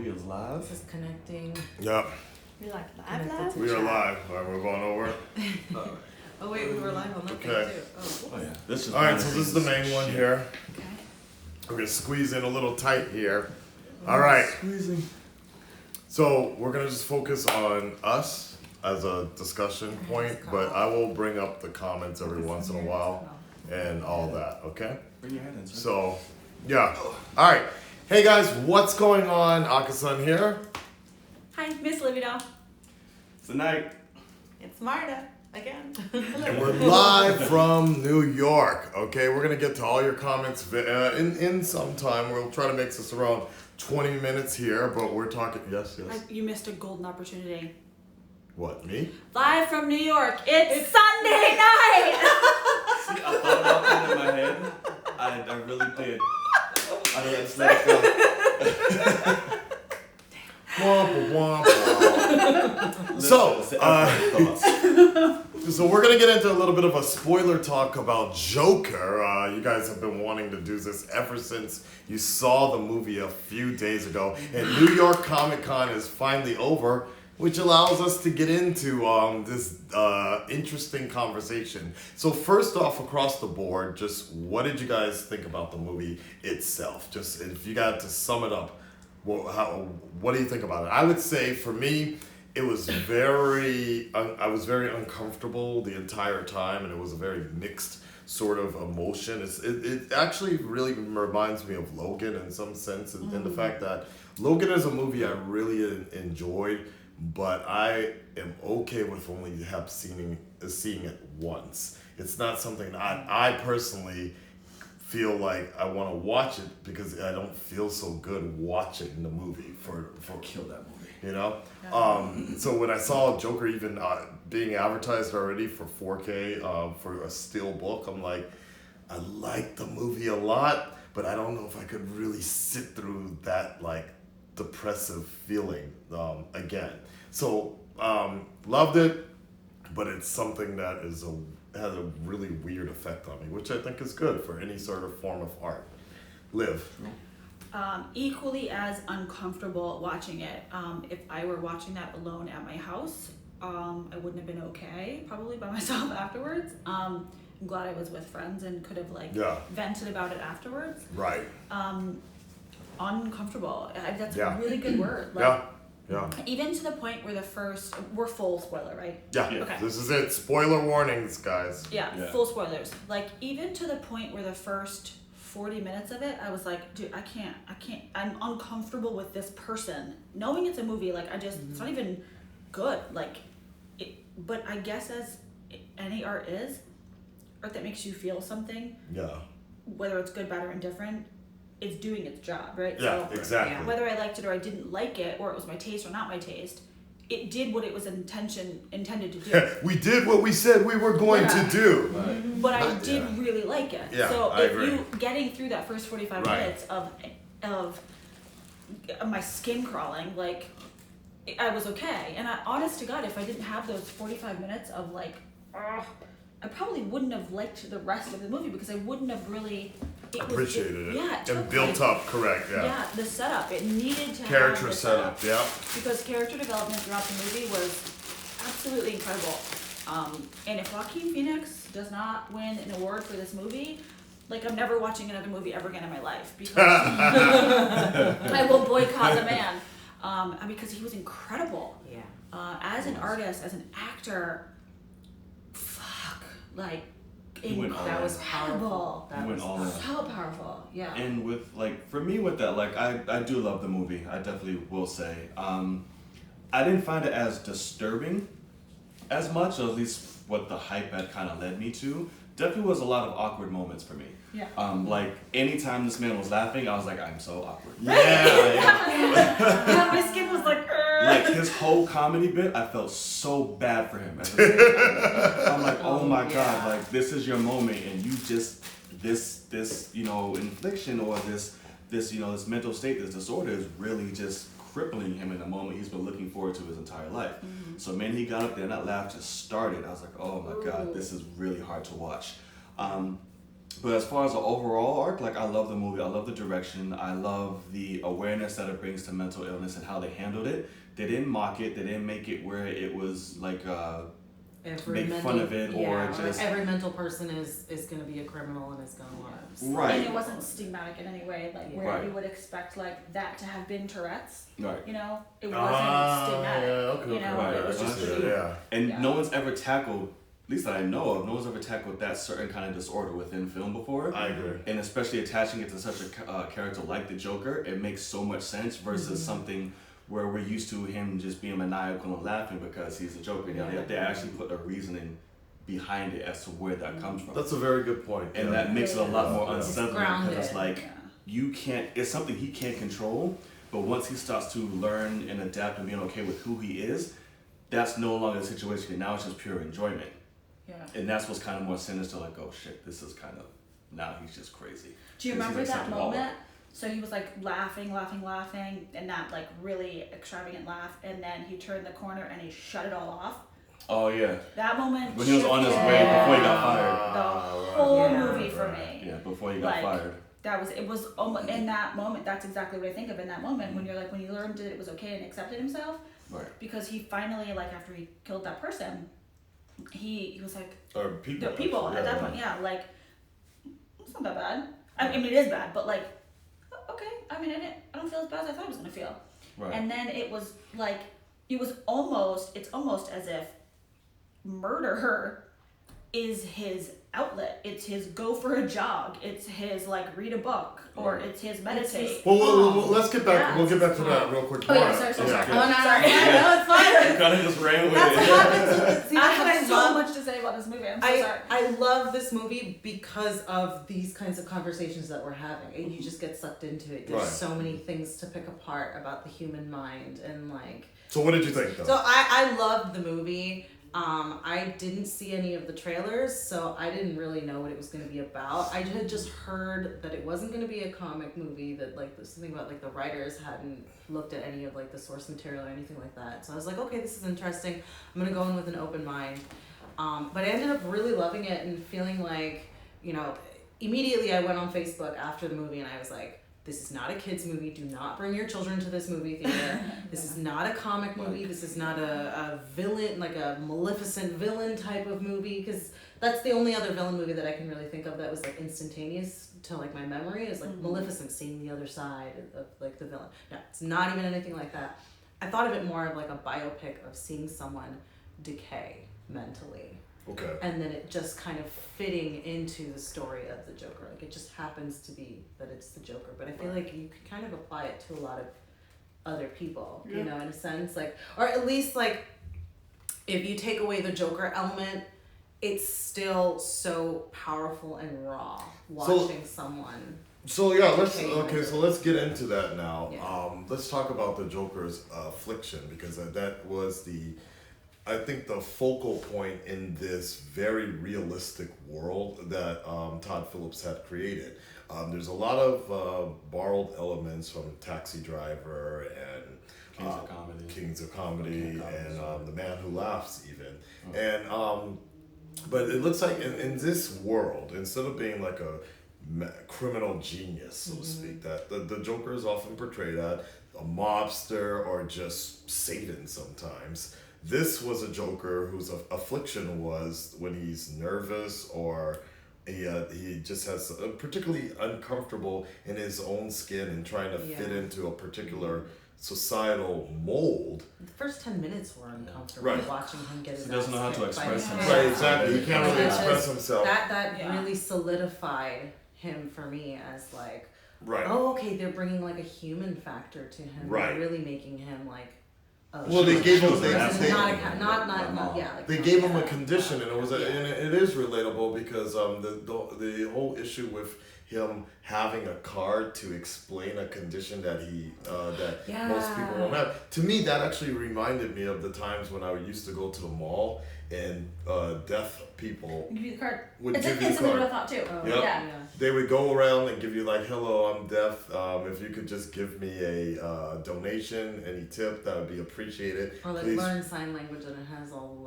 we is live. This is connecting. Yep. We like live? We are live. All right, we're going over. Oh wait, we were live on that Okay. thing too. Oh yeah. This is All right, so this is the main one here. Okay. We're gonna squeeze in a little tight here. All right. Squeezing. So we're gonna just focus on us as a discussion point, but I will bring up the comments every once in a while and all that. Okay. Bring your hand in, sir. So, yeah. All right. Hey guys, what's going on? Akasan here. Hi, Miss Libido. Tonight. It's Marta again. And we're live from New York. Okay, we're gonna get to all your comments in some time. We'll try to make this around 20 minutes here, but we're talking. Yes. You missed a golden opportunity. What, me? Live from New York. It's Sunday night. See, I thought about that in my head. I really did. I don't just let it go. Womp, womp, womp. So we're gonna get into a little bit of a spoiler talk about Joker. You guys have been wanting to do this ever since you saw the movie a few days ago, and New York Comic Con is finally over, which allows us to get into this interesting conversation. So first off, across the board, just what did you guys think about the movie itself? Just if you got to sum it up, what do you think about it? I would say for me, it was I was very uncomfortable the entire time, and it was a very mixed sort of emotion. It actually really reminds me of Logan in some sense, in the fact that Logan is a movie I really enjoyed, but I am okay with only seeing it once. It's not something I personally feel like I want to watch it because I don't feel so good watching the movie for Kill that movie. you know. So when I saw Joker even being advertised already for 4K for a steel book, I'm like, I like the movie a lot, but I don't know if I could really sit through that like depressive feeling again. So loved it, but it's something that has a really weird effect on me, which I think is good for any sort of form of art. Liv. Equally as uncomfortable watching it. If I were watching that alone at my house, I wouldn't have been okay, probably by myself afterwards. I'm glad I was with friends and could have vented about it afterwards. Right. Uncomfortable. That's Yeah. a really good word. Yeah. Even to the point where we're full spoiler, right? Yeah. Okay. This is it. Spoiler warnings, guys. Yeah, full spoilers. Like, even to the point where the first 40 minutes of it, I was like, dude, I can't, I'm uncomfortable with this person. Knowing it's a movie, like, it's not even good. Like, but I guess as any art is, art that makes you feel something, whether it's good, bad, or indifferent, it's doing its job, right? Yeah, so, exactly. Whether I liked it or I didn't like it, or it was my taste or not my taste, it did what it was intended to do. We did what we said we were going to do. Right. But I did really like it. Yeah, so I agree. you getting through that first 45 minutes of my skin crawling, like, I was okay. And honest to God, if I didn't have those 45 minutes of like, I probably wouldn't have liked the rest of the movie because I wouldn't have really Appreciated it. Yeah, and built up, correct, Yeah, the setup. It needed to Character have the setup, yeah. Because character development throughout the movie was absolutely incredible. And if Joaquin Phoenix does not win an award for this movie, like, I'm never watching another movie ever again in my life because I will boycott the man. Because he was incredible. Yeah. As an artist, as an actor, like, That was powerful. He went all in. So powerful, yeah. And with, like, for me with that, like, I do love the movie. I definitely will say. I didn't find it as disturbing as much, or at least what the hype had kind of led me to. Definitely was a lot of awkward moments for me. Yeah. Like, anytime this man was laughing, I was like, I'm so awkward. Yeah, my skin was like, Like, his whole comedy bit, I felt so bad for him. At the same time. I'm like, oh my God, like, this is your moment, and you just, this infliction or this mental state, this disorder is really just crippling him in a moment he's been looking forward to his entire life. So, man, he got up there and that laugh just started. I was like, oh my God, this is really hard to watch. But as far as the overall arc, like I love the movie, I love the direction, I love the awareness that it brings to mental illness and how they handled it. They didn't mock it, they didn't make it where it was like make fun of it or just like every mental person is going to be a criminal and is going to want to. Right. And it wasn't stigmatic in any way, like where Right. you would expect like that to have been Tourette's. Right. You know, it wasn't stigmatic. Okay, you know, right, it was right, just right. pretty. Yeah. And Yeah. no one's ever tackled, at least that I know of, no one's ever tackled that certain kind of disorder within film before. I agree. And especially attaching it to such a character like the Joker, it makes so much sense versus something where we're used to him just being maniacal and laughing because he's a Joker. You know, they actually put a reasoning behind it as to where that comes from. That's a very good point. And that makes it a lot more Yeah. unsettling grounded. because it's like Yeah. you can't. It's something he can't control. But once he starts to learn and adapt and being okay with who he is, that's no longer the situation. Now it's just pure enjoyment. Yeah. And that's what's kind of more sinister. Like, oh shit, this is kind of now he's just crazy. Do you 'Cause remember he's that accepting all of it. moment? So he was like laughing, and that like really extravagant laugh, and then he turned the corner and he shut it all off. Oh yeah, That moment. when he was on his shifted way before he got fired. The right. whole Yeah. movie for Right. me. Yeah, before he got Like, fired. It was almost in that moment. That's exactly what I think of in that moment when you're like when he learned that it was okay and accepted himself, Right. because he finally like after he killed that person, he was like Or people. the people actually, at that yeah. point, yeah, like it's not that bad. I mean, it is bad, but like okay. I mean, I don't feel as bad as I thought I was gonna feel. Right. And then it was like it's almost as if murder is his outlet. It's his go for a jog. It's his like read a book, or Right. it's his meditate. Well, let's get back. Yeah, we'll get back to it's that real quick. Oh, yeah, Mara. sorry. Yeah. Oh, no, Sorry. no, it's fine. You kind of just ran with That's it. what happens. See, I that's what I have so love. much to say about this movie. I'm so sorry. I love this movie because of these kinds of conversations that we're having, and you just get sucked into it. There's Right. so many things to pick apart about the human mind, and like. So what did you think, though? So I loved the movie. I didn't see any of the trailers, so I didn't really know what it was going to be about. I had just heard that it wasn't going to be a comic movie, that like something about like the writers hadn't looked at any of like the source material or anything like that. So I was like, okay, this is interesting. I'm going to go in with an open mind. But I ended up really loving it and feeling like, you know, immediately I went on Facebook after the movie and I was like, this is not a kids movie. Do not bring your children to this movie theater. This is not a comic movie. This is not a villain, like a Maleficent villain type of movie. Because that's the only other villain movie that I can really think of that was like instantaneous to like my memory is like Maleficent, seeing the other side of like the villain. No, it's not even anything like that. I thought of it more of like a biopic of seeing someone decay mentally. Okay. And then it just kind of fitting into the story of the Joker. Like it just happens to be that it's the Joker. But I feel like you could kind of apply it to a lot of other people, you know, in a sense. Like, or at least like if you take away the Joker element, it's still so powerful and raw watching someone. So yeah, Okay. so let's get into that now. Yeah. Let's talk about the Joker's affliction, because that was I think the focal point in this very realistic world that Todd Phillips had created. There's a lot of borrowed elements from Taxi Driver and Kings of Comedy, and The Man Who Laughs even. And but it looks like in this world, instead of being like a criminal genius, so to speak, that the Joker is often portrayed as a mobster or just Satan sometimes. This was a Joker whose affliction was when he's nervous or he just has particularly uncomfortable in his own skin and trying to fit into a particular societal mold. The first 10 minutes were uncomfortable Right. watching him get his He doesn't know how to ass kicked by express him. himself. Right, exactly. He can't really Because express himself. That Yeah. really solidified him for me as like, Right. oh, okay, they're bringing like a human factor to him. Right. They're really making him like. Well, they gave him- they- not they- yeah. Like, They gave him a condition, and it was and it is relatable because the whole issue with him having a card to explain a condition that most people won't have. To me, that actually reminded me of the times when I used to go to the mall and deaf people Give you the card. would It's give you the something card. I thought too. Yep. Yeah. They would go around and give you like, "Hello, I'm deaf. If you could just give me a donation, any tip, that would be appreciated." Or like Please." learn sign language and it has all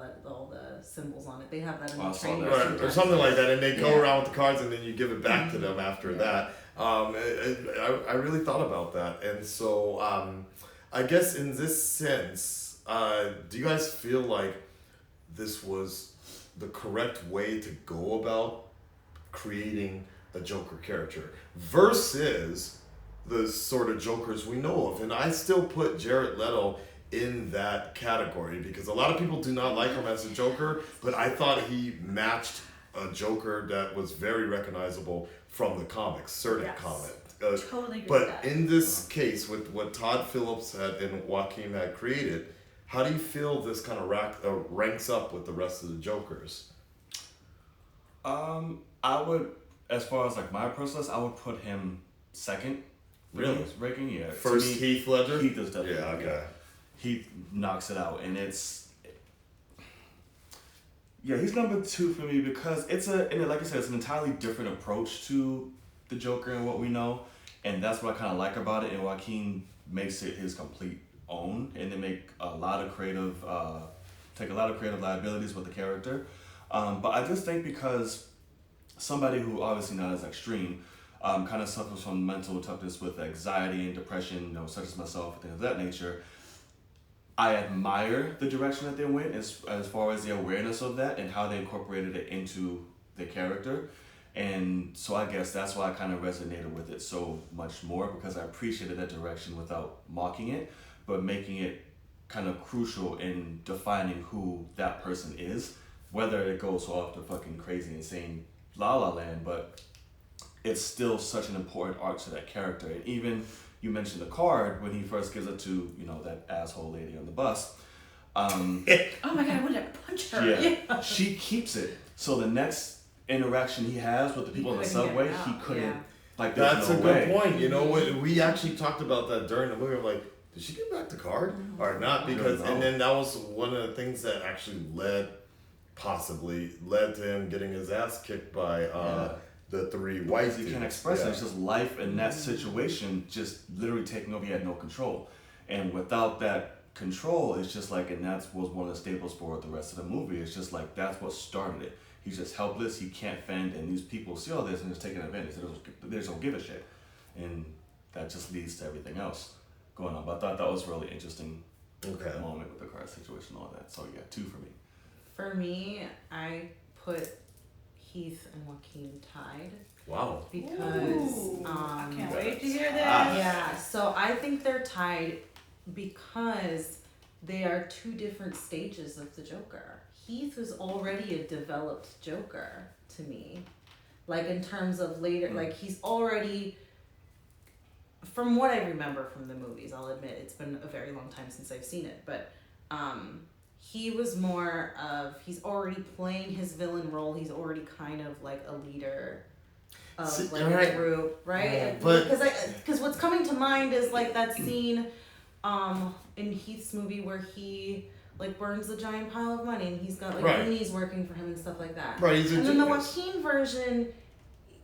the symbols on it. They have that in the Awesome. training. Right, or sometimes. something like that, and they go Yeah. around with the cards, and then you give it back to them after that. I really thought about that, and so I guess in this sense, do you guys feel like this was the correct way to go about creating a Joker character versus the sort of Jokers we know of? And I still put Jared Leto in that category because a lot of people do not like him as a Joker, but I thought he matched a Joker that was very recognizable from the comics, certain Yes. comic. Totally agree with But that. in this case, with what Todd Phillips had and Joaquin had created, how do you feel this kind of ranks up with the rest of the Jokers? I would, as far as like my process, I would put him second. Really? Ranking, yeah. To First, me, Heath Ledger? Heath is definitely. Yeah, okay. He knocks it out, and he's number 2 for me because like I said, it's an entirely different approach to the Joker and what we know, and that's what I kind of like about it. And Joaquin makes it his complete own, and they make take a lot of creative liabilities with the character. But I just think because somebody who obviously not as extreme, kind of suffers from mental toughness with anxiety and depression, such as myself, things of that nature. I admire the direction that they went as far as the awareness of that and how they incorporated it into the character. And so I guess that's why I kind of resonated with it so much more, because I appreciated that direction without mocking it, but making it kind of crucial in defining who that person is, whether it goes off to fucking crazy, insane La La Land, but it's still such an important arc to that character. And even you mentioned the card when he first gives it to, that asshole lady on the bus. Oh my god, I wanted to punch her. Yeah. She keeps it. So the next interaction he has with the people in the couldn't get subway, it out. he couldn't. Yeah. Like, there's That's no a way. good point. You know what? We actually talked about that during the movie. I'm like, did she get back the card or not? Because I don't know. and then that was one of the things that actually possibly led to him getting his ass kicked by the 3 white Because he dudes. can't express it. Yeah. It's just life in that situation just literally taking over. He had no control. And without that control, it's just like, and that was one of the staples for the rest of the movie. It's just like, that's what started it. He's just helpless. He can't fend. And these people see all this and just taking advantage. They just don't give a shit. And that just leads to everything else going on. But I thought that was a really interesting moment with the car situation and all that. So yeah, 2 for me. For me, I put Heath and Joaquin tied Wow. because I can't wait to hear this. yeah, so I think they're tied because they are 2 different stages of the Joker. Heath is already a developed Joker to me. Like in terms of later, like he's already, from what I remember from the movies, I'll admit it's been a very long time since I've seen it, but he was more of, he's already playing his villain role. He's already kind of like a leader of like a group, right? Because what's coming to mind is like that scene in Heath's movie where he like burns the giant pile of money and he's got like Loonies working for him and stuff like that. Right, and then the Joaquin version,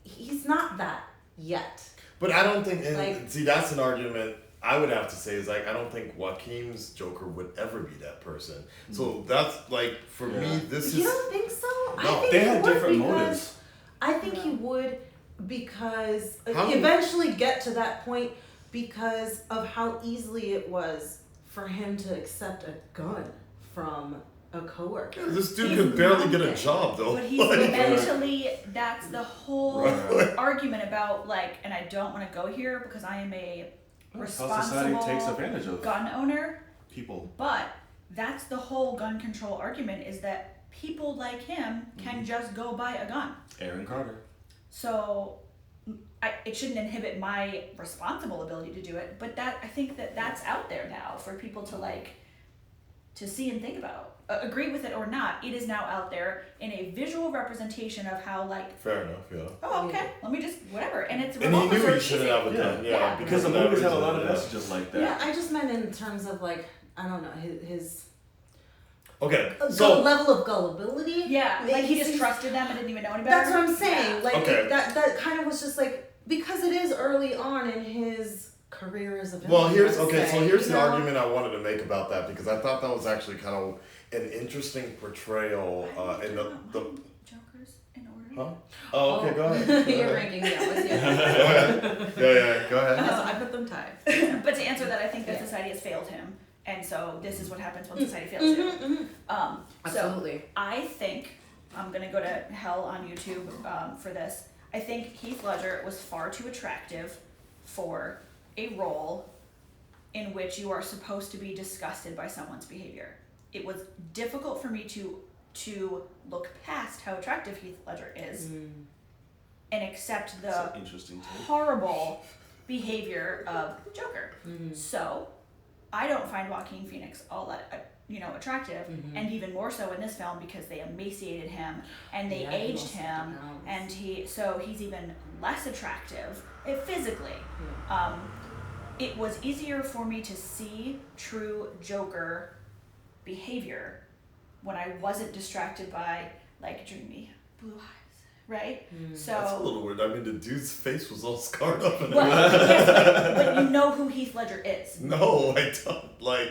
he's not that yet. But I don't think, Like- see, that's an argument I would have to say is like, I don't think Joaquin's Joker would ever be that person. So that's like, for me, this You is. don't think so? I No, think They he had would different because- motives. I think he would because How- eventually get to that point because of how easily it was for him to accept a gun from a coworker. This dude He's could barely get a nothing. job though. But he's Like, mentally, that's the whole Right. argument about like, and I don't want to go here because I am a That's how society responsible takes advantage of gun owner, people. but that's the whole gun control argument is that people like him can just go buy a gun. Aaron Carter. So it shouldn't inhibit my responsible ability to do it, but that I think that that's out there now for people to like to see and think about. Agree with it or not, it is now out there in a visual representation of how like. Fair enough, yeah. Oh, okay. Let me just whatever, and it's. And he knew he so shouldn't easy. have it done. Yeah, Because the of that movies have a reason, lot of yeah. messages like that. Yeah, I just meant in terms of like, I don't know, his Okay, so level of gullibility. Yeah, like he just He's- trusted them and didn't even know any better. That's what I'm saying. Yeah. Like Okay. that kind of was just like, because it is early on in his career as a villain. well, here's let's say, here's you the know? argument I wanted to make about that, because I thought that was actually kind of an interesting portrayal in the Jokers in order. huh? Oh, okay, go ahead. Go You're ahead. ranking me up. What's Go ahead. Yeah, go ahead. So I put them tied. But to answer that, I think that Yeah. society has failed him, and so this is what happens when society fails you. So Absolutely. I think I'm gonna go to hell on YouTube for this. I think Heath Ledger was far too attractive for a role in which you are supposed to be disgusted by someone's behavior. It was difficult for me to look past how attractive Heath Ledger is and accept That's the an interesting take. horrible behavior of Joker. So I don't find Joaquin Phoenix all that attractive, and even more so in this film because they emaciated him and they Yeah, he aged lost 50 him, pounds. and he's even less attractive physically. It was easier for me to see true Joker behavior when I wasn't distracted by like dreamy blue eyes, right? So That's a little weird. I mean, the dude's face was all scarred up. And well, yes, but you know who Heath Ledger is. no, I don't. Like,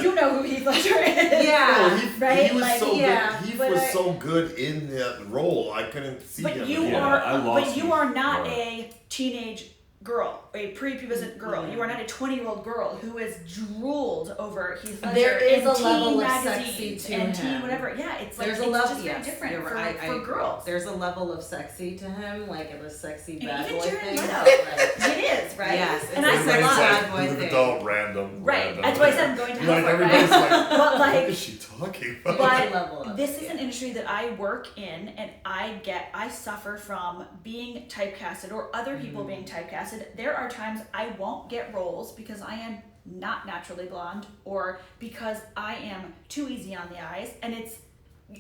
You know who Heath Ledger is. Yeah. no, he right? was Like, so yeah, good. He but was I- so good in that role. I couldn't see But him. you Yeah, I are, lost but you you. are not Right. a teenage girl, a prepubescent girl. You are not a 20-year-old girl who is drooled over Heath Ledger There is in a teen level of magazines sexy to and him. teen whatever. Yeah, it's like There's it's a level, just very yes, different you're for, right, I for agree. girls. There's a level of sexy to him, like in the sexy And bad even boy Jared thing. Leto. Right. It is, right? Yes, and it's I a said sexy a lot. bad boy Leave it thing. all random. Right, that's why I said I'm going to hell Like, for it, everybody's right? like, But what like, is she talking about? But level of this it, is yeah. an industry that I work in, and I suffer from being typecasted or other people being typecasted. There are times I won't get roles because I am not naturally blonde or because I am too easy on the eyes, and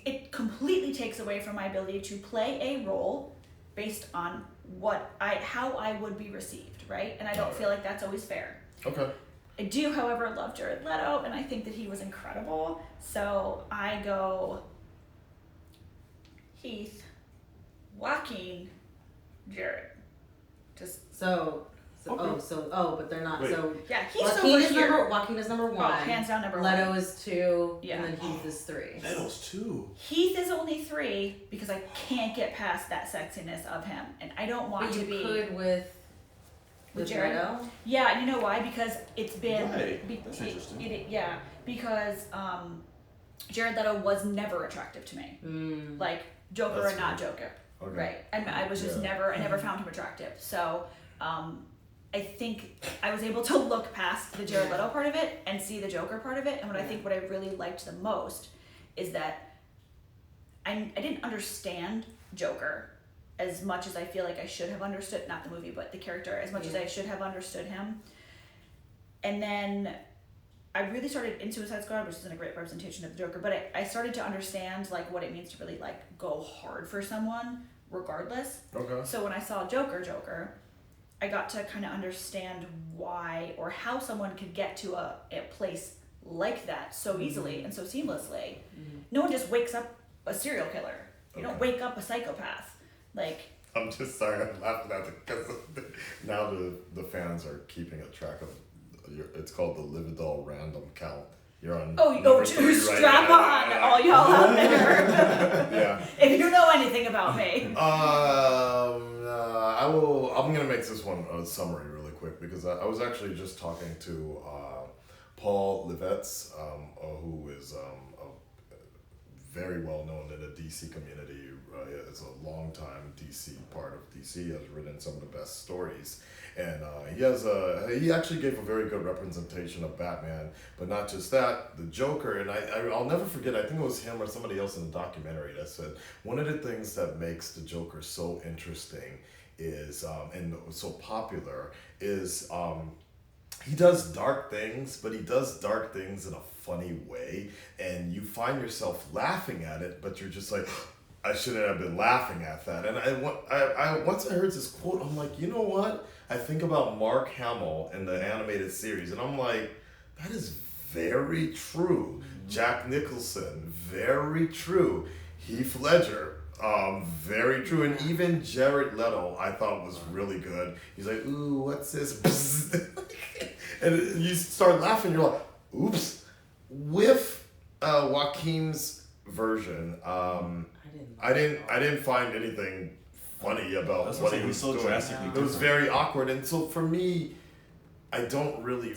it completely takes away from my ability to play a role based on how I would be received, right? And I don't feel like that's always fair. Okay. I do, however, love Jared Leto, and I think that he was incredible. So I go Heath, Joaquin, Jared. Just but they're not. Wait. So yeah, he's Joaquin over is here. Joaquin is number one. hands down number Leto one. is 2. Yeah. And then Heath is 3. Leto's too. Heath is only 3 because I can't get past that sexiness of him, and I don't want But to you be. could with Jared? Leto. Yeah, and you know why? Because it's been Right. That's interesting. yeah, because Jared Leto was never attractive to me. Like Joker That's or not weird. Joker. Okay. Right. I was just Yeah. I never found him attractive. So I think I was able to look past the Jared Leto part of it and see the Joker part of it. And I think what I really liked the most is that I didn't understand Joker as much as I feel like I should have understood, not the movie, but the character, as much as I should have understood him. And then I really started in Suicide Squad, which isn't a great representation of the Joker, but I started to understand like what it means to really like go hard for someone regardless. Okay. So when I saw Joker, I got to kind of understand why or how someone could get to a place like that so easily and so seamlessly. No one just wakes up a serial killer. You don't wake up a psychopath. Like, I'm just sorry, I'm laughing at it because now the fans are keeping a track of it's called the Lividol random count. You're on. number 3 right strap now. on, all y'all out there. Yeah. If you know anything about me. I'm gonna make this one a summary really quick because I was actually just talking to Paul Levitz, who is very well known in the DC community. Is a long time DC part of DC. Has written some of the best stories, and he actually gave a very good representation of Batman. But not just that, the Joker. And I'll never forget. I think it was him or somebody else in the documentary that said one of the things that makes the Joker so interesting is and so popular is he does dark things, but he does dark things in a funny way, and you find yourself laughing at it, but you're just like, I shouldn't have been laughing at that. And I once I heard this quote, I'm like, you know what? I think about Mark Hamill in the animated series, and I'm like, that is very true. Jack Nicholson, very true. Heath Ledger, very true. And even Jared Leto, I thought was really good. He's like, ooh, what's this? And you start laughing, you're like, oops. With Joaquin's version, I didn't find anything funny about what he was so doing. It was very awkward, and so for me, I don't really.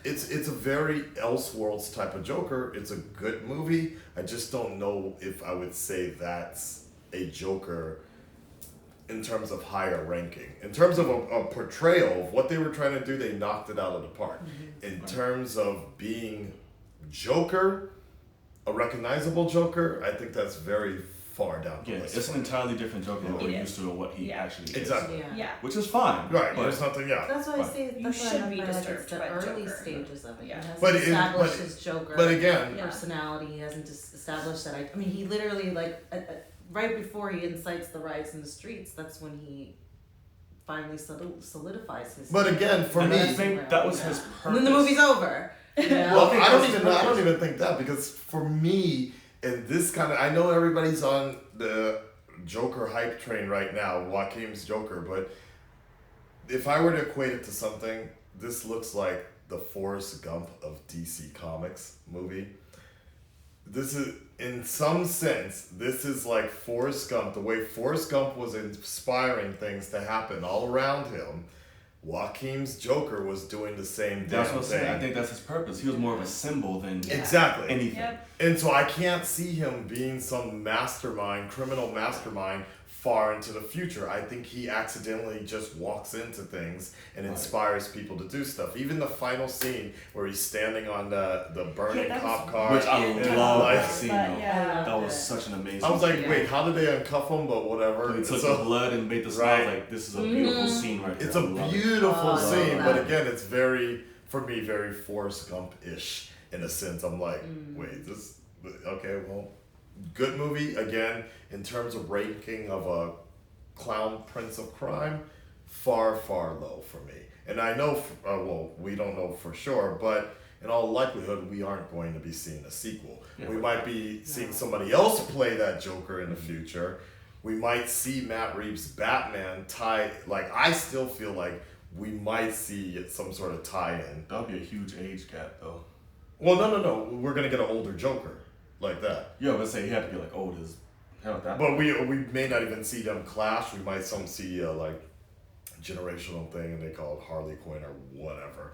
It's a very Elseworlds type of Joker. It's a good movie. I just don't know if I would say that's a Joker in terms of higher ranking. In terms of a portrayal of what they were trying to do, they knocked it out of the park. In terms of being Joker, a recognizable Joker, I think that's very far down the list. It's an entirely different Joker than what we're used to and what he actually is. Exactly. Yeah. Which is fine. Right, but there's nothing, That's why I say You that's should why be I disturbed the by early Joker. stages of it. Yeah. He hasn't But established his Joker but again, personality. He hasn't established that. I mean, he literally right before he incites the riots in the streets. That's when he finally solidifies his. But again, for me, I think that was his purpose. And then the movie's over. You know? Well, I don't even think that, because for me, in this kind of, I know everybody's on the Joker hype train right now, Joaquin's Joker, but if I were to equate it to something, this looks like the Forrest Gump of DC Comics movie. This is, in some sense, this is like Forrest Gump, the way Forrest Gump was inspiring things to happen all around him. Joaquin's Joker was doing the same That's damn what I'm thing. saying. I think that's his purpose. He was more of a symbol than Exactly. anything. Yep. And so I can't see him being some mastermind, criminal mastermind far into the future. I think he accidentally just walks into things and inspires people to do stuff. Even the final scene where he's standing on the burning cop car. Which I love like, that scene. That was such an amazing I was like, scene. wait, how did they uncuff him? But whatever. He took the blood and made the smile. Like, this is a beautiful scene right there. It's a beautiful scene, that. but again, it's very, for me, very Forrest Gump-ish in a sense. I'm like, wait, this, okay, well, good movie. Again, in terms of ranking of a clown prince of crime, far, far low for me. And I know, well, we don't know for sure, but in all likelihood, we aren't going to be seeing a sequel. We might be seeing somebody else play that Joker in the future. We might see Matt Reeves' Batman I still feel like we might see some sort of tie-in. That would be a huge age gap, though. Well, no. We're going to get an older Joker like that. Yeah, let's say he had to be like old as hell at that But we may not even see them clash. We might see generational thing, and they call it Harley Quinn or whatever.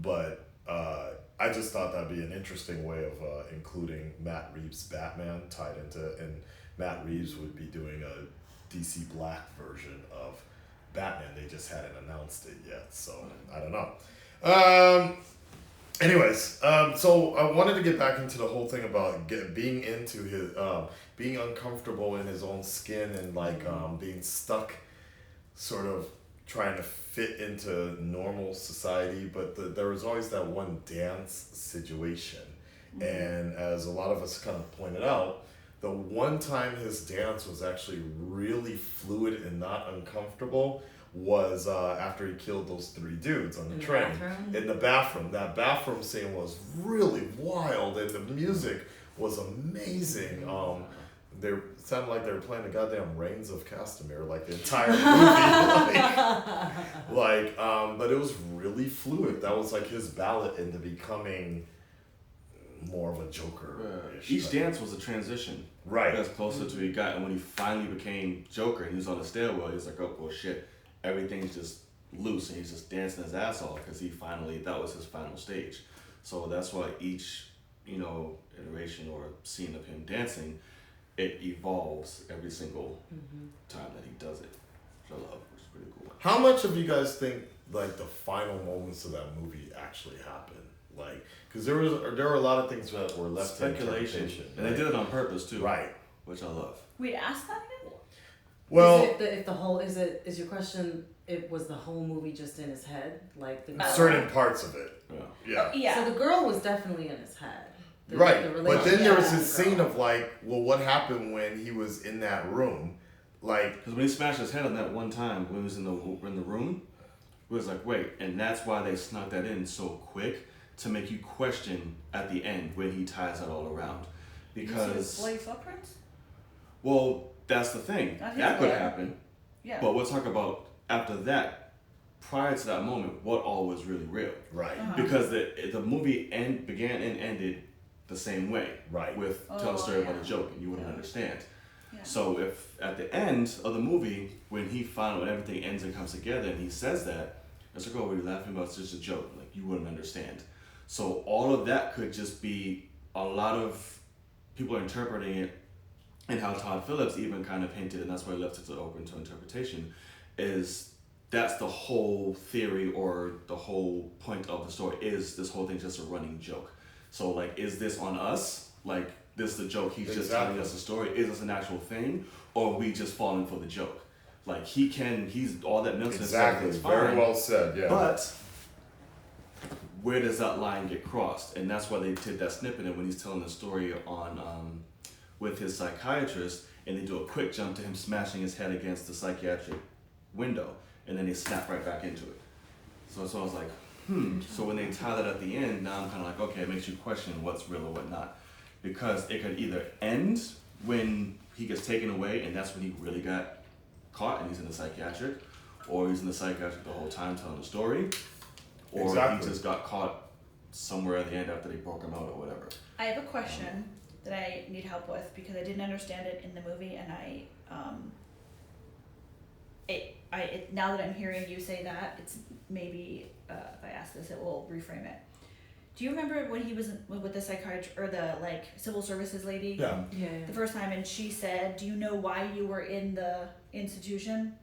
But I just thought that'd be an interesting way of including Matt Reeves' Batman tied into, and Matt Reeves would be doing a DC Black version of Batman. They just hadn't announced it yet, so I don't know. Anyways, so I wanted to get back into the whole thing about being into his, being uncomfortable in his own skin and being stuck, sort of trying to fit into normal society. But there was always that one dance situation, and as a lot of us kind of pointed out, the one time his dance was actually really fluid and not uncomfortable was after he killed those 3 dudes on the train. In the bathroom. That bathroom scene was really wild, and the music was amazing. They sounded like they were playing the goddamn Reigns of Castamere, like the entire movie. But it was really fluid. That was like his ballot into becoming more of a Joker. Each dance was a transition. Right. That's closer to he got, and when he finally became Joker and he was on the stairwell, he was like, oh, well, shit. Everything's just loose, and he's just dancing his ass off because that was his final stage. So that's why each, iteration or scene of him dancing, it evolves every single time that he does it, which I love, which is pretty cool. How much of you guys think the final moments of that movie actually happened? Because there were a lot of things that were left to speculation, interpretation, and they did it on purpose too, right? Which I love. Wait, ask that again. Well, is your question? It was the whole movie just in his head, like the certain parts of it. Yeah. Yeah. So the girl was definitely in his head. Right. But then there was Yeah. this scene of like, well, what happened when he was in that room? Like, because when he smashed his head on that one time when he was in the room, it was like, wait, and that's why they snuck that in so quick to make you question at the end when he ties it all around. Because bloody footprints? well, that's the thing. Not his That could blood. happen. Yeah. But we'll talk about after that, prior to that moment, what all was really real. right. Because the movie began and ended the same way. Right. With tell a story about a joke and you wouldn't understand. Yeah. So if at the end of the movie, when everything ends and comes together and he says that, it's like, oh, what are you laughing about? It's just a joke. Like, you wouldn't understand. So all of that could just be a lot of people interpreting it, and how Todd Phillips even kind of hinted, and that's why I left it open to interpretation, is that's the whole theory or the whole point of the story, is this whole thing just a running joke. So like, is this on us? Like, this is the joke, he's just telling us a story. Is this an actual thing? Or are we just falling for the joke? Like, he's all that Milton Exactly. said is fine. Very well said. Yeah. But where does that line get crossed? And that's why they did that snippet. And when he's telling the story on with his psychiatrist, and they do a quick jump to him smashing his head against the psychiatric window, and then they snap right back into it. So I was like, So when they tie that at the end, now I'm kind of like, okay, it makes you question what's real or what not, because it could either end when he gets taken away, and that's when he really got caught and he's in the psychiatric, or he's in the psychiatric the whole time telling the story, or he just got caught somewhere at the end after they broke him out or whatever. I have a question that I need help with because I didn't understand it in the movie, and now that I'm hearing you say that, it's maybe if I ask this, it will reframe it. Do you remember when he was with the psychiatrist or the civil services lady? Yeah. The first time, and she said, "Do you know why you were in the institution?"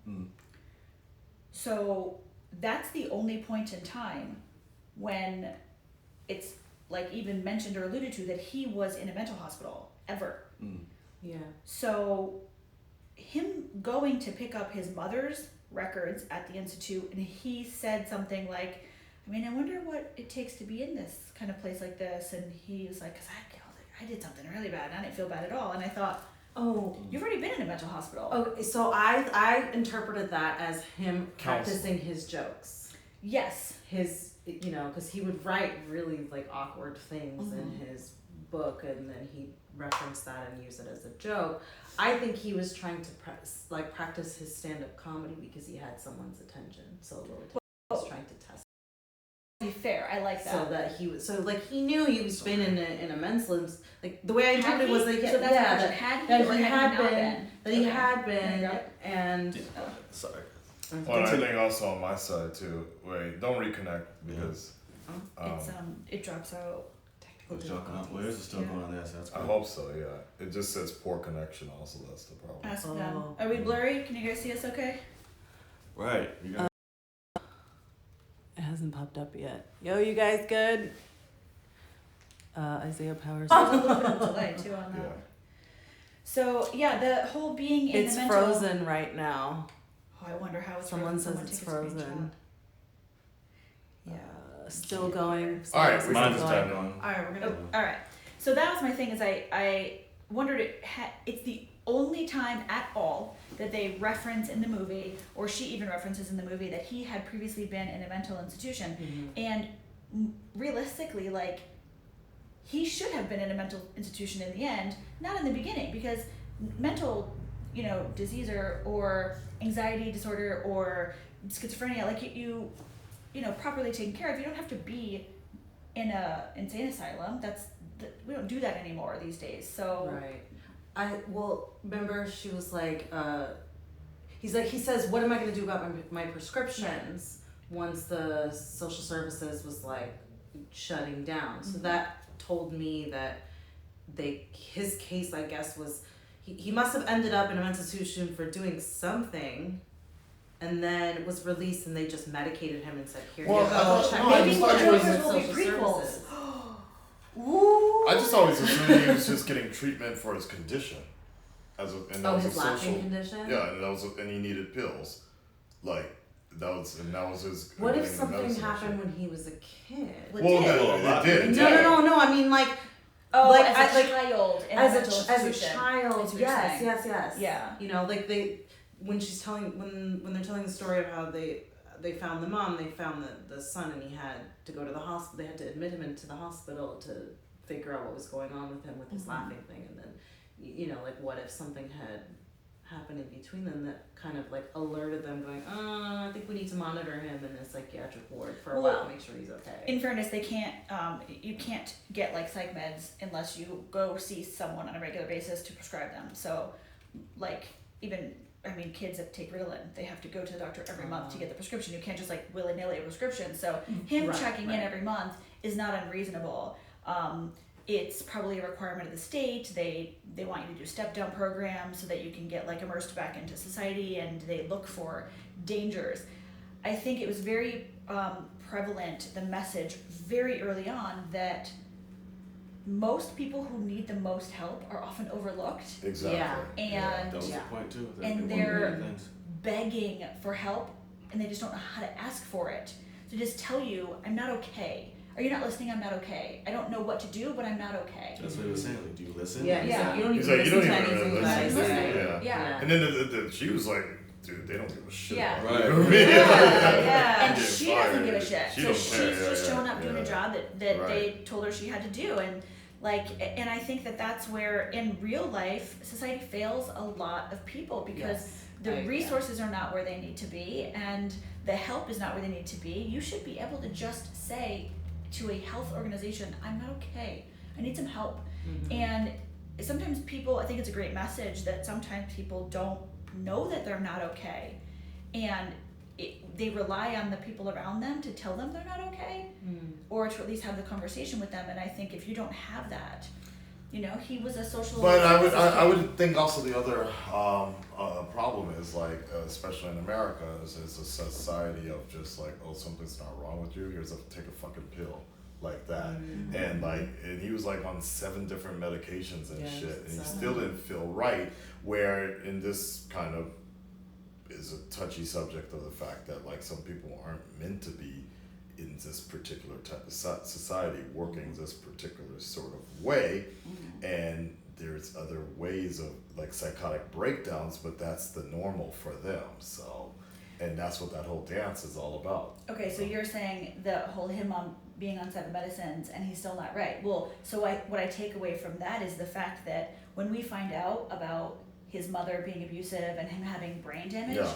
So that's the only point in time when it's even mentioned or alluded to that he was in a mental hospital ever. Yeah. So him going to pick up his mother's records at the institute, and he said something like, I wonder what it takes to be in this kind of place like this. And he was like, 'cause I did something really bad and I didn't feel bad at all. And I thought, oh, you've already been in a mental hospital. Oh, so I interpreted that as him practicing his jokes. Yes. His, because he would write really awkward things in his book, and then he'd reference that and use it as a joke. I think he was trying to practice his stand-up comedy because he had someone's attention. So he was trying to test. To be fair, I like that. So that he was he knew he was been in a mental the way I interpreted it was that he had been and sorry. One thing also on my side too. Wait, don't reconnect because it drops out. Well, yours is still going on there, so that's I good. hope so. Yeah, it just says poor connection. Also, that's the problem. Ask them. Are we blurry? Can you guys see us okay? Right. You got it hasn't popped up yet. Yo, you guys good? Isaiah Powers. There's a little bit of delay too on that. Yeah. So the whole being in It's the mental. frozen right now. Oh, I wonder how it's Someone frozen. says it's take a screenshot. frozen. Yeah, still going. All right, Still mine's going. dead on. All right, we're gonna. All right. So that was my thing. Is I wondered it's the only time at all that they reference in the movie, or she even references in the movie, that he had previously been in a mental institution, and realistically, he should have been in a mental institution in the end, not in the beginning, because mental, disease or anxiety disorder or schizophrenia, you properly taken care of, you don't have to be in a insane asylum. We don't do that anymore these days. So Right. Remember she was he says, what am I going to do about my prescriptions once the social services was shutting down? So that told me that his case, I guess, was he must have ended up in a mental institution for doing something, and then was released, and they just medicated him and said, here you go. maybe more Jokers with will be social prequels. services. Ooh. I just always assumed he was just getting treatment for his condition. and that was his a laughing social condition. Yeah, and he needed pills, like that was his. What if getting the something medicine and happened shit. when he was a kid? Well, It did. No. I mean, like, Oh, like, as a child in a mental as a institution. child, That's what you're saying. yes. Yeah. You know, like when they're telling the story of how they found the mom, they found the son, and he had to go to the hospital. They had to admit him into the hospital to figure out what was going on with him with his laughing thing, and then, you know, like, what if something had happened in between them that kind of like alerted them, going, I think we need to monitor him in a psychiatric ward for a while, make sure he's okay. In fairness, they can't. You can't get like psych meds unless you go see someone on a regular basis to prescribe them. So, like, even kids that take Ritalin, they have to go to the doctor every month to get the prescription. You can't just like willy-nilly a prescription. So him checking in every month is not unreasonable. It's probably a requirement of the state. They want you to do step-down programs so that you can get like immersed back into society, and they look for dangers. I think it was very prevalent, the message very early on, that most people who need the most help are often overlooked. Exactly. Yeah. And That was the point too. and they're begging for help, and they just don't know how to ask for it. So just tell you, I'm not okay. Are you not listening? I'm not okay. I don't know what to do, but I'm not okay. That's what he was saying. Like, do you listen? Yeah, Yeah. like, you don't He's even like, you listen don't to even anything that I listen. say. Yeah. And then she was like, dude, they don't give a shit Yeah. about Right. you. And Getting she doesn't fired. give a shit. She So don't she's care. just showing up doing a job that Right. they told her she had to do. And like, and I think that's where in real life society fails a lot of people, because the resources are not where they need to be, and the help is not where they need to be. You should be able to just say to a health organization, I'm not okay. I need some help. And sometimes people, I think it's a great message that sometimes people don't know that they're not okay, and they rely on the people around them to tell them they're not okay, or to at least have the conversation with them. And I think if you don't have that, you know, he was a social. But I would think also the other problem is, like, especially in America, is a society of just like, oh, something's not wrong with you. Here's take a fucking pill, like that. And he was like on 7 different medications and shit, and he still didn't feel right. Where in this kind of is a touchy subject of the fact that like some people aren't meant to be in this particular type of society working this particular sort of way, and there's other ways of like psychotic breakdowns, but that's the normal for them. So, and that's what that whole dance is all about. Okay, so you're saying the whole him on being on 7 medicines and he's still not right. Well, so what I take away from that is the fact that when we find out about his mother being abusive and him having brain damage,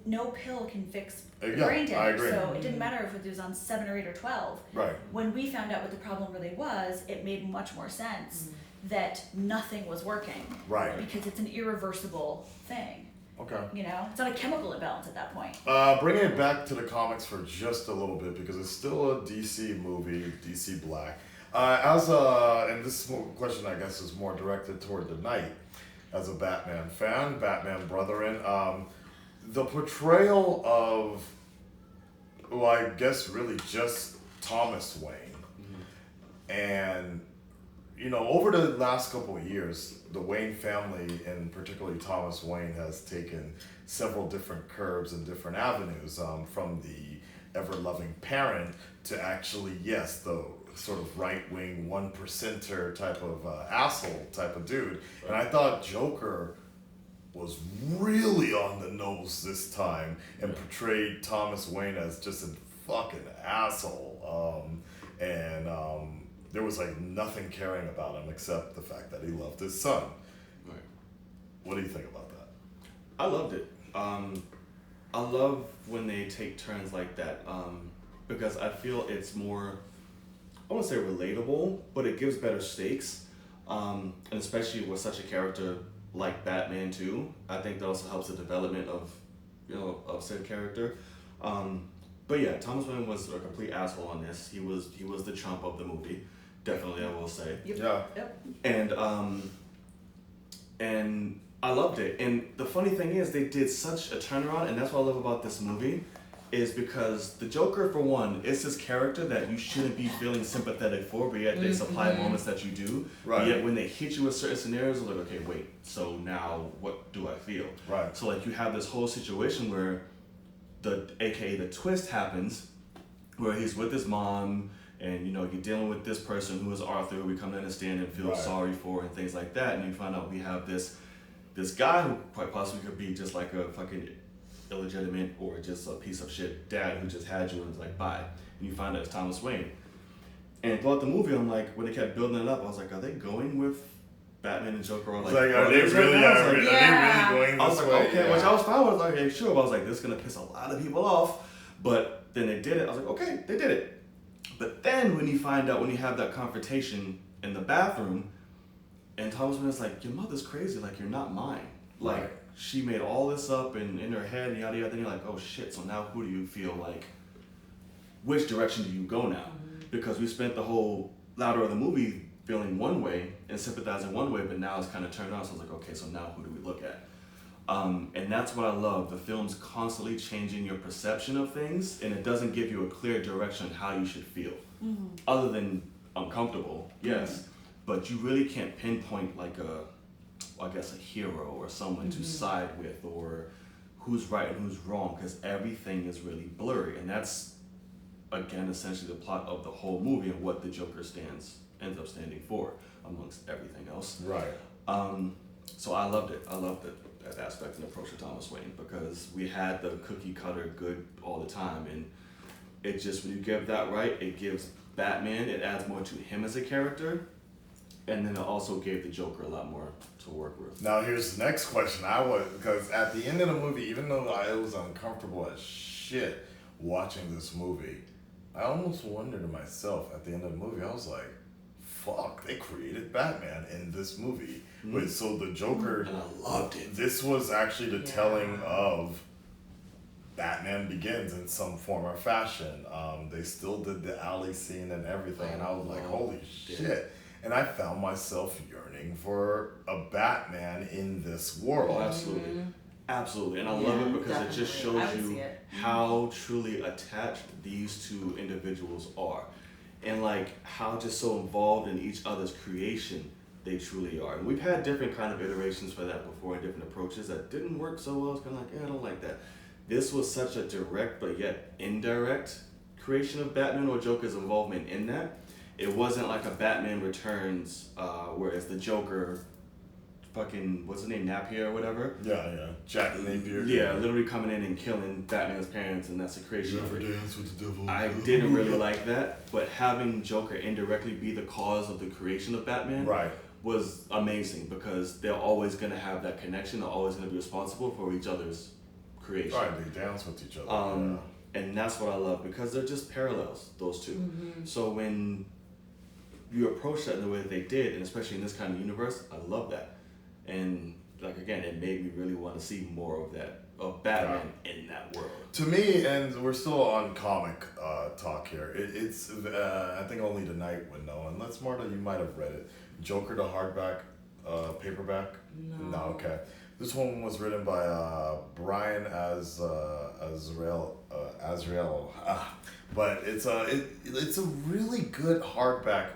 no pill can fix brain damage. I agree. So it didn't matter if it was on 7 or 8 or 12. Right. When we found out what the problem really was, it made much more sense that nothing was working. Right. Because it's an irreversible thing. Okay. You know, it's not a chemical imbalance at that point. Bringing it back to the comics for just a little bit, because it's still a DC movie, DC Black. And this question, I guess, is more directed toward the Knight. As a Batman fan, Batman brethren, the portrayal of, well, I guess really just Thomas Wayne. And, you know, over the last couple of years, the Wayne family, and particularly Thomas Wayne, has taken several different curves and different avenues, from the ever-loving parent to actually, yes, the sort of right-wing 1%er type of asshole type of dude. And I thought Joker was really on the nose this time and portrayed Thomas Wayne as just a fucking asshole. There was like nothing caring about him except the fact that he loved his son. Right. What do you think about that? I loved it. I love when they take turns like that, because I feel it's more, I won't say relatable, but it gives better stakes, and especially with such a character like Batman too. I think that also helps the development of, of said character. But yeah, Thomas Wayne was a complete asshole on this. He was the chump of the movie, definitely, I will say. Yep. Yeah. Yep. And I loved it. And the funny thing is, they did such a turnaround, and that's what I love about this movie, is because the Joker, for one, is this character that you shouldn't be feeling sympathetic for, but yet they supply moments that you do. Right. But yet when they hit you with certain scenarios, it's like, okay, wait, so now what do I feel? Right. So like you have this whole situation where aka the twist happens, where he's with his mom, and you're dealing with this person who is Arthur, who we come to understand and feel sorry for and things like that, and you find out we have this guy who quite possibly could be just like a fucking illegitimate or just a piece of shit dad who just had you and was like, bye. And you find out it's Thomas Wayne. And throughout the movie, I'm like, when they kept building it up, I was like, are they going with Batman and Joker? Or like, are they really, are they really going I was this like, way? okay, which I was fine with, like, okay, sure. But I was like, this is going to piss a lot of people off. But then they did it. I was like, okay, they did it. But then when you find out, when you have that confrontation in the bathroom, and Thomas Wayne's like, your mother's crazy, like, you're not mine. Like, she made all this up in her head, and yada yada. Then you're like, oh shit, so now who do you feel like, which direction do you go now? Because we spent the whole latter of the movie feeling one way and sympathizing one way, but now it's kind of turned on. So I was like, okay, so now who do we look at? And that's what I love. The film's constantly changing your perception of things, and it doesn't give you a clear direction how you should feel. Other than uncomfortable, yes. But you really can't pinpoint like a hero or someone to side with, or who's right and who's wrong, because everything is really blurry. And that's, again, essentially the plot of the whole movie and what the Joker ends up standing for, amongst everything else. Right. So I loved it. I loved that aspect and approach of Thomas Wayne, because we had the cookie cutter good all the time, and it just, when you give that right, it gives Batman, it adds more to him as a character, and then it also gave the Joker a lot more to work with. Now here's the next question. Because at the end of the movie, even though I was uncomfortable as shit watching this movie, I almost wondered to myself at the end of the movie, I was like, fuck, they created Batman in this movie. Wait, so the Joker, And I loved it. this was actually the telling of Batman Begins in some form or fashion. They still did the alley scene and everything, and I was like, holy shit. And I found myself yearning for a Batman in this world. Oh, absolutely. Absolutely. And I love it because it just definitely. I shows would see you it. how truly attached these two individuals are. And like how just so involved in each other's creation they truly are. And we've had different kind of iterations for that before, and different approaches that didn't work so well. It's kind of like, I don't like that. This was such a direct but yet indirect creation of Batman or Joker's involvement in that. It wasn't like a Batman Returns, whereas the Joker, fucking, what's his name, Napier or whatever? Yeah. Jack Napier. Yeah, literally coming in and killing Batman's parents, and that's a creation of it. Dance with the devil. I didn't really like that, but having Joker indirectly be the cause of the creation of Batman was amazing, because they're always going to have that connection. They're always going to be responsible for each other's creation. Right, they dance with each other. And that's what I love, because they're just parallels, those two. So when you approach that in the way that they did, and especially in this kind of universe, I love that. And like, again, it made me really want to see more of that, of Batman in that world. To me, and we're still on comic talk here, it's I think only tonight would know, unless Marta, you might have read it. Joker, the hardback, paperback? No, okay. This one was written by Brian Azrael. But it's a really good hardback,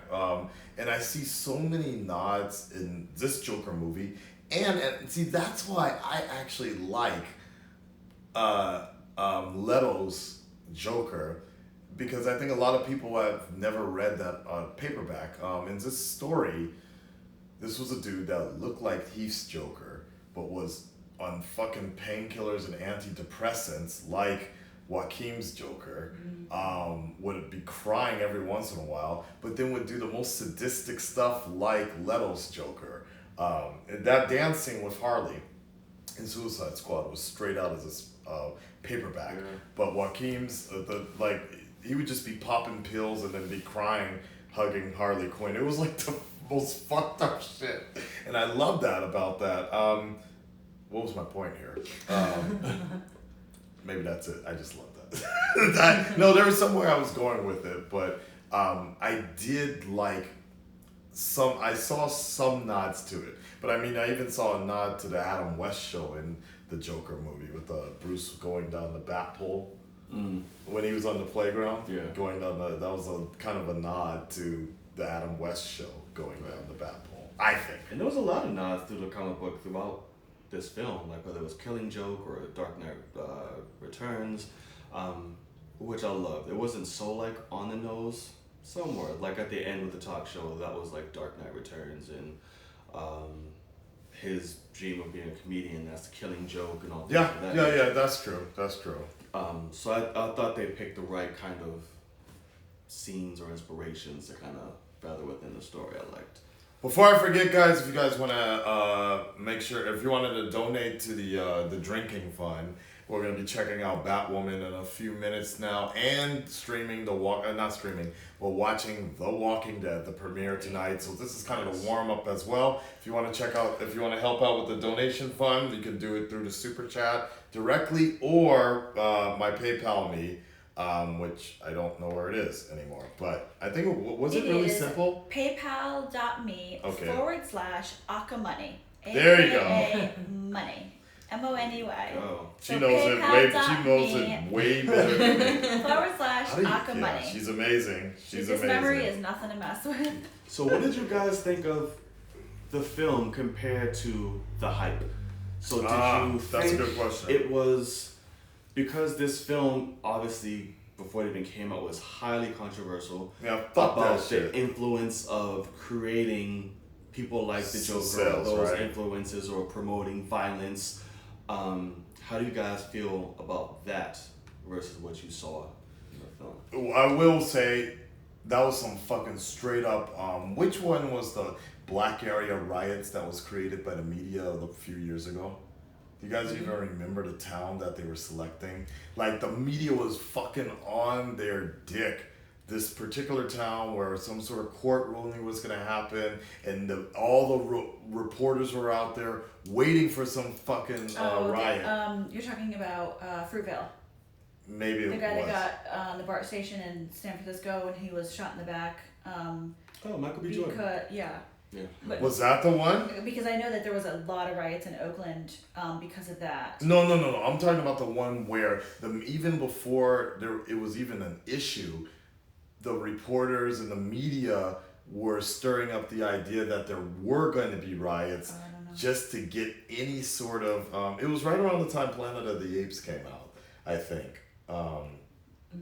and I see so many nods in this Joker movie, and see, that's why I actually like Leto's Joker, because I think a lot of people have never read that paperback. In this story, this was a dude that looked like Heath's Joker, but was on fucking painkillers and antidepressants like Joaquin's Joker, would be crying every once in a while, but then would do the most sadistic stuff like Leto's Joker. That dancing with Harley in Suicide Squad was straight out as this paperback, but Joaquin's, he would just be popping pills and then be crying, hugging Harley Quinn. It was like the most fucked up shit, and I love that about that. What was my point here? Maybe that's it. I just love that. No, there was somewhere I was going with it, but I did like I saw some nods to it. But I mean, I even saw a nod to the Adam West show in the Joker movie with Bruce going down the bat pole. when he was on the playground, Yeah. going down that was a kind of a nod to the Adam West show going down the bat pole, I think. And there was a lot of nods through the comic book throughout this film, like whether it was Killing Joke or Dark Knight Returns, which I loved. It wasn't so like on the nose. Somewhere, like at the end with the talk show, that was like Dark Knight Returns and his dream of being a comedian. That's the Killing Joke and all that. Yeah. That's true. So I thought they picked the right kind of scenes or inspirations to kind of feather within the story. I liked. Before I forget, guys, if you guys want to make sure, if you wanted to donate to the drinking fund, we're going to be checking out Batwoman in a few minutes now and streaming watching The Walking Dead, the premiere tonight. So this is kind of the warm up as well. If you want to help out with the donation fund, you can do it through the super chat directly or my PayPal me, which I don't know where it is anymore. But I think was it really simple? PayPal.me/Akamoney. There you go. Money. MONEY. Oh. She knows it way better than me. /Akamoney. She's amazing. His memory is nothing to mess with. So what did you guys think of the film compared to the hype? So did you think that's a good question. It was because this film obviously before it even came out was highly controversial about the influence of creating people like the Joker, those influences or promoting violence. How do you guys feel about that versus what you saw in the film? I will say that was some fucking straight up. Which one was the Black Area riots that was created by the media a few years ago? Do you guys even remember the town that they were selecting? Like the media was fucking on their dick. This particular town where some sort of court ruling was going to happen, and all the reporters were out there waiting for some fucking riot. You're talking about Fruitvale. Maybe the guy that got on the BART station in San Francisco and he was shot in the back. Michael B. Jordan. Yeah. But was that the one? Because I know that there was a lot of riots in Oakland because of that. No. I'm talking about the one where even before it was even an issue, the reporters and the media were stirring up the idea that there were going to be riots just to get any sort of... it was right around the time Planet of the Apes came out, I think.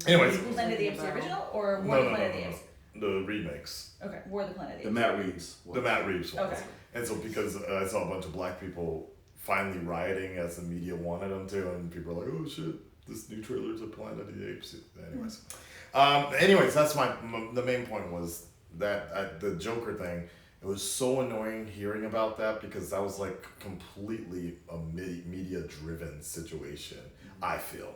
Anyways. Planet of the Apes the original or War of the Planet of the Apes? The remakes. Okay, War of the Planet of the Apes. The Matt Reeves. The Matt Reeves ones. Okay. And so because I saw a bunch of black people finally rioting as the media wanted them to, and people were like, oh shit, this new trailer's a Planet of the Apes. Anyways, that's the main point was that the Joker thing, it was so annoying hearing about that because that was like completely a media driven situation, I feel.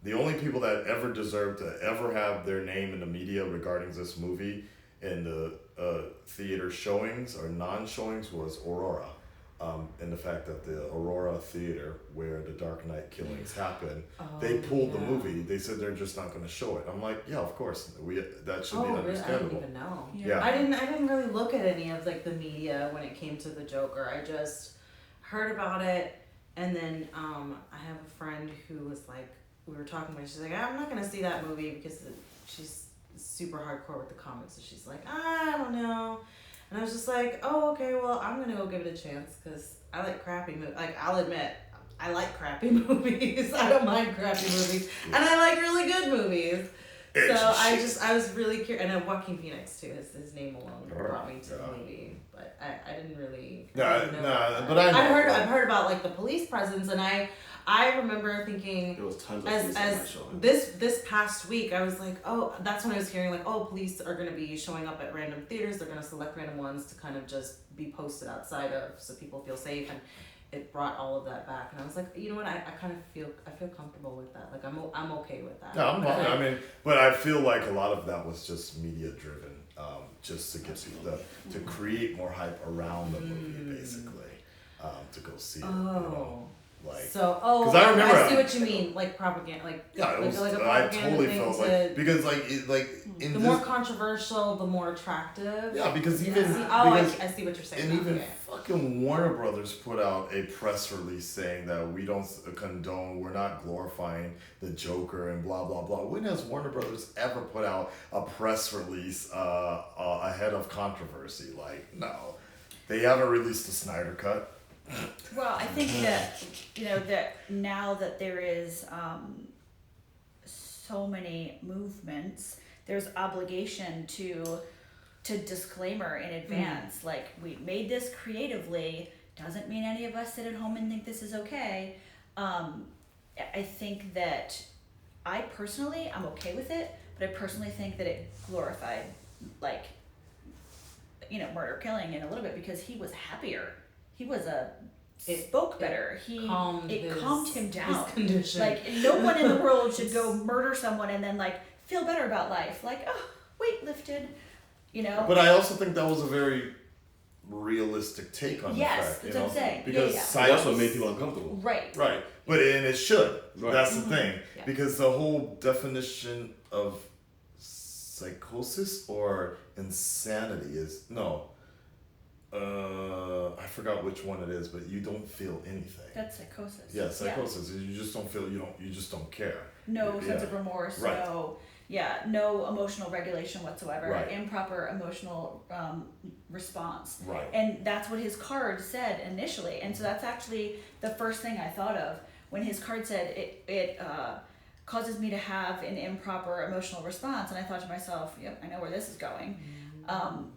The only people that ever deserved to ever have their name in the media regarding this movie in the theater showings or non-showings was Aurora. And the fact that the Aurora Theater, where the Dark Knight killings happened, they pulled the movie. They said they're just not going to show it. I'm like, yeah, of course, that should be understandable. Really? I didn't even know. Yeah. I didn't really look at any of like the media when it came to the Joker. I just heard about it, and then I have a friend who was like, we were talking about it, she's like, I'm not going to see that movie because she's super hardcore with the comics, so she's like, I don't know. And I was just like, oh, okay, well, I'm going to go give it a chance because I like crappy movies. Like, I'll admit, I like crappy movies. I don't mind crappy movies. And I like really good movies. So I was really curious. And Joaquin Phoenix, too. His name alone brought me to the movie. But I didn't really know. I've heard about, like, the police presence, and I remember thinking, there was tons of police as this past week, I was like, oh, that's when I was hearing like, oh, police are going to be showing up at random theaters. They're going to select random ones to kind of just be posted outside of so people feel safe, and it brought all of that back. And I was like, you know what, I kind of feel comfortable with that. Like I'm okay with that. Yeah, I'm fine. I mean, but I feel like a lot of that was just media driven, just to get to create more hype around the movie, basically, to go see it. Oh. Like, So, 'cause I remember I see what you mean, like propaganda, like yeah, it like, was, like a I propaganda totally thing felt to, like, because in the this, more controversial, the more attractive. yeah, because Yeah. even, I see what you're saying. and now. even Okay. fucking Warner Brothers put out a press release saying that we don't condone, we're not glorifying the Joker and blah blah blah. When has Warner Brothers ever put out a press release ahead of controversy? Like, no, they haven't released the Snyder Cut. Well, I think that, that now that there is so many movements, there's obligation to disclaimer in advance. Like, we made this creatively, doesn't mean any of us sit at home and think this is okay. I think that I'm okay with it, but I personally think that it glorified, like, murder, killing in a little bit, because he was happier. He was spoke better. Calmed him down. His condition. Like, no one in the world should go murder someone and then, like, feel better about life. Like, oh, weight lifted, But I also think that was a very realistic take on the fact. Yes, that's what I'm saying. Because It also made people uncomfortable. Right. Right, and it should. Right. That's the thing, Yeah. because the whole definition of psychosis or insanity is I forgot which one it is, but you don't feel anything. That's psychosis. Yeah, psychosis. You just don't feel. You just don't care. No sense Yeah. of remorse. Right. No emotional regulation whatsoever. Right. Improper emotional response. Right. And that's what his card said initially. And so that's actually the first thing I thought of when his card said it causes me to have an improper emotional response. And I thought to myself, yep, I know where this is going.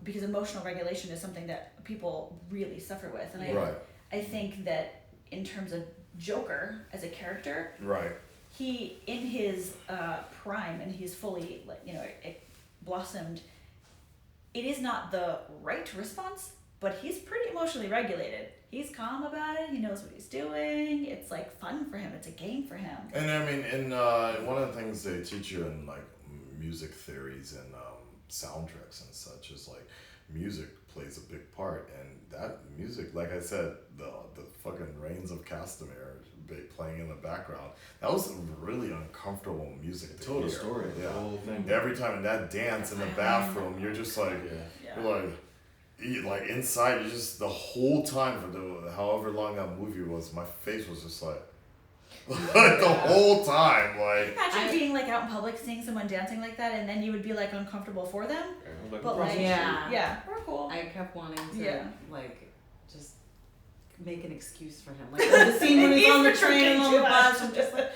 Because emotional regulation is something that people really suffer with. And I think that in terms of Joker as a character, Right. he, in his prime, and he's fully, blossomed, it is not the right response, but he's pretty emotionally regulated. He's calm about it. He knows what he's doing. It's like fun for him. It's a game for him. And I mean, in one of the things they teach you in like music theories and soundtracks and such is like music plays a big part, and that music, like I said, the fucking Reigns of Castamere playing in the background, that was really uncomfortable music to Told hear. a story. Yeah. The whole thing. Every time in that dance in the bathroom, you're just like, you're like inside, you just the whole time for the however long that movie was, my face was just like the whole time, like. Imagine being like out in public, seeing someone dancing like that, and then you would be like uncomfortable for them. But like, Yeah. we're cool. I kept wanting to just make an excuse for him. Like the scene when he's on the train and on the bus, I'm just like,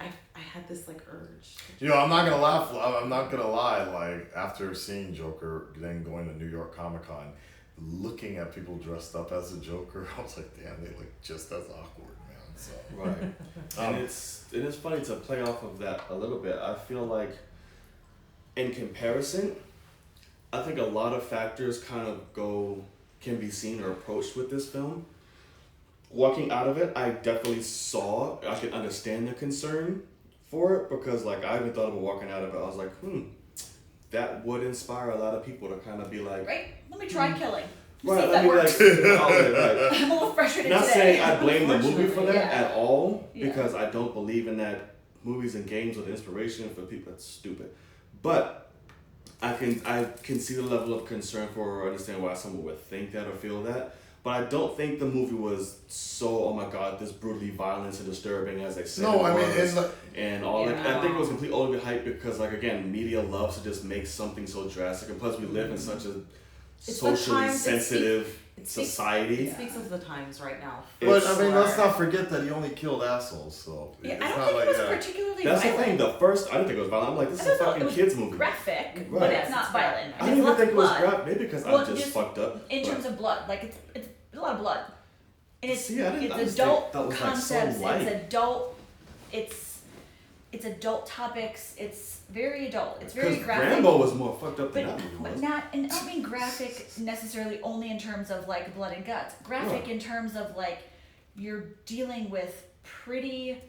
I had this like urge. I'm not gonna laugh. I'm not gonna lie. Like after seeing Joker, then going to New York Comic Con, looking at people dressed up as a Joker, I was like, damn, they look just as awkward, man. So Right. And it is funny to play off of that a little bit. I feel like in comparison, I think a lot of factors kind of can be seen or approached with this film. Walking out of it, I definitely I could understand the concern for it, because like I even thought about walking out of it, I was like, that would inspire a lot of people to kind of be like, right, let me try killing. See right, if let that me works. like, I'm a little frustrated not today. saying I blame the movie for that Yeah. at all, Yeah. because I don't believe in that movies and games are the inspiration for people. That's stupid. But I can see the level of concern for or understand why someone would think that or feel that. But I don't think the movie was so, oh my god, this brutally violent and disturbing as they said no, it I mean, was. And all that. Yeah. I think it was completely overhyped because, like, again, media loves to just make something so drastic. And plus, we live in such a socially sensitive society. It speaks of the times right now. But I mean, let's not forget that he only killed assholes. So Yeah, it's I don't not think like it was that. particularly That's violent. the thing. The first, I didn't think it was violent. I'm like, this is a I thought fucking it was kids movie. graphic, but Right. it's not violent. I didn't even think it was graphic. Maybe because Well, I'm just just fucked up. In but- terms of blood, like it's a lot of blood. And it's See, I didn't it's understand. adult That was, like, so concepts. light. It's adult topics. It's very adult. It's very Because graphic. Rambo was more fucked up than But, that movie but was. not, and I don't mean graphic necessarily only in terms of like blood and guts. Graphic in terms of like you're dealing with pretty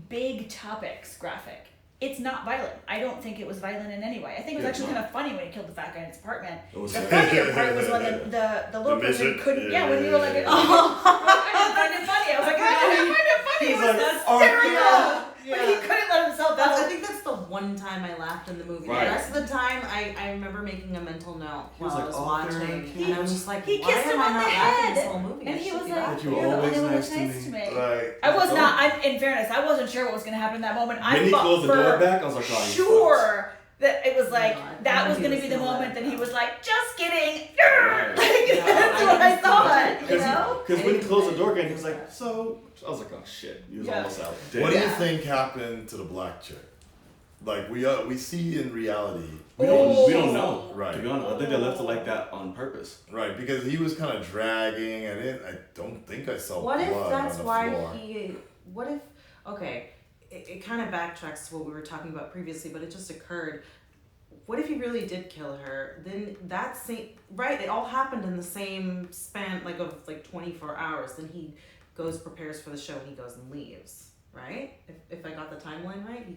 big topics. Graphic it's not violent. I don't think it was violent in any way. I think it was actually kind of funny when he killed the fat guy in his apartment. The funnier part was when the little person couldn't. Yeah, when you were like, I find it funny. I was like, I find it funny. It was hysterical. But he couldn't let himself out. I think that's the one time I laughed in the movie. Right. The rest of the time, I remember making a mental note while I was watching. He, and I was just like, he why kissed him am I on the not laughing this head. whole movie? And I he should was be like, laughing. you you're the always only one nice that's to nice to me. me. Right. I was not, in fairness, I wasn't sure what was going to happen in that moment. When he closed the door back, I was like, oh, sure that it was like, God, that was he going to was be the gonna moment let that it he go. was like, just kidding. Right. That's what I thought, you know? Because when he closed the door again, he was like, so. I was like, oh shit. He was almost out. What do you Yeah. think happened to the black chick? Like we see in reality. We don't know. Right. To be honest, I think they left it like that on purpose. Right, because he was kind of dragging, and I don't think I saw What blood if that's on the why floor. what if, okay, it kind of backtracks to what we were talking about previously, but it just occurred. What if he really did kill her? Then that same, right, it all happened in the same span, of 24 hours. Then he goes, prepares for the show, and he goes and leaves, right? If I got the timeline right, he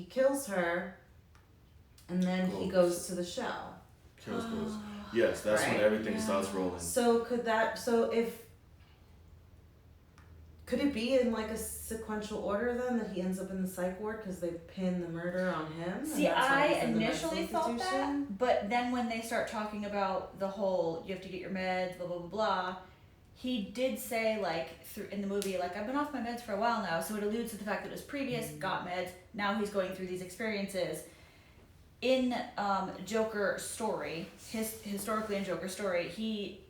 kills her, and then he goes to the show. Kills goes. Yes, that's when Right. everything starts rolling. So could it be in a sequential order then that he ends up in the psych ward because they pin the murder on him? and See, that's why I he's in the initially mental thought that, institution? but then when they start talking about the whole, you have to get your meds, blah, blah, blah, blah, he did say, in the movie, I've been off my meds for a while now, so it alludes to the fact that it was previous, got meds, now he's going through these experiences. In Joker's story, historically in Joker's story, he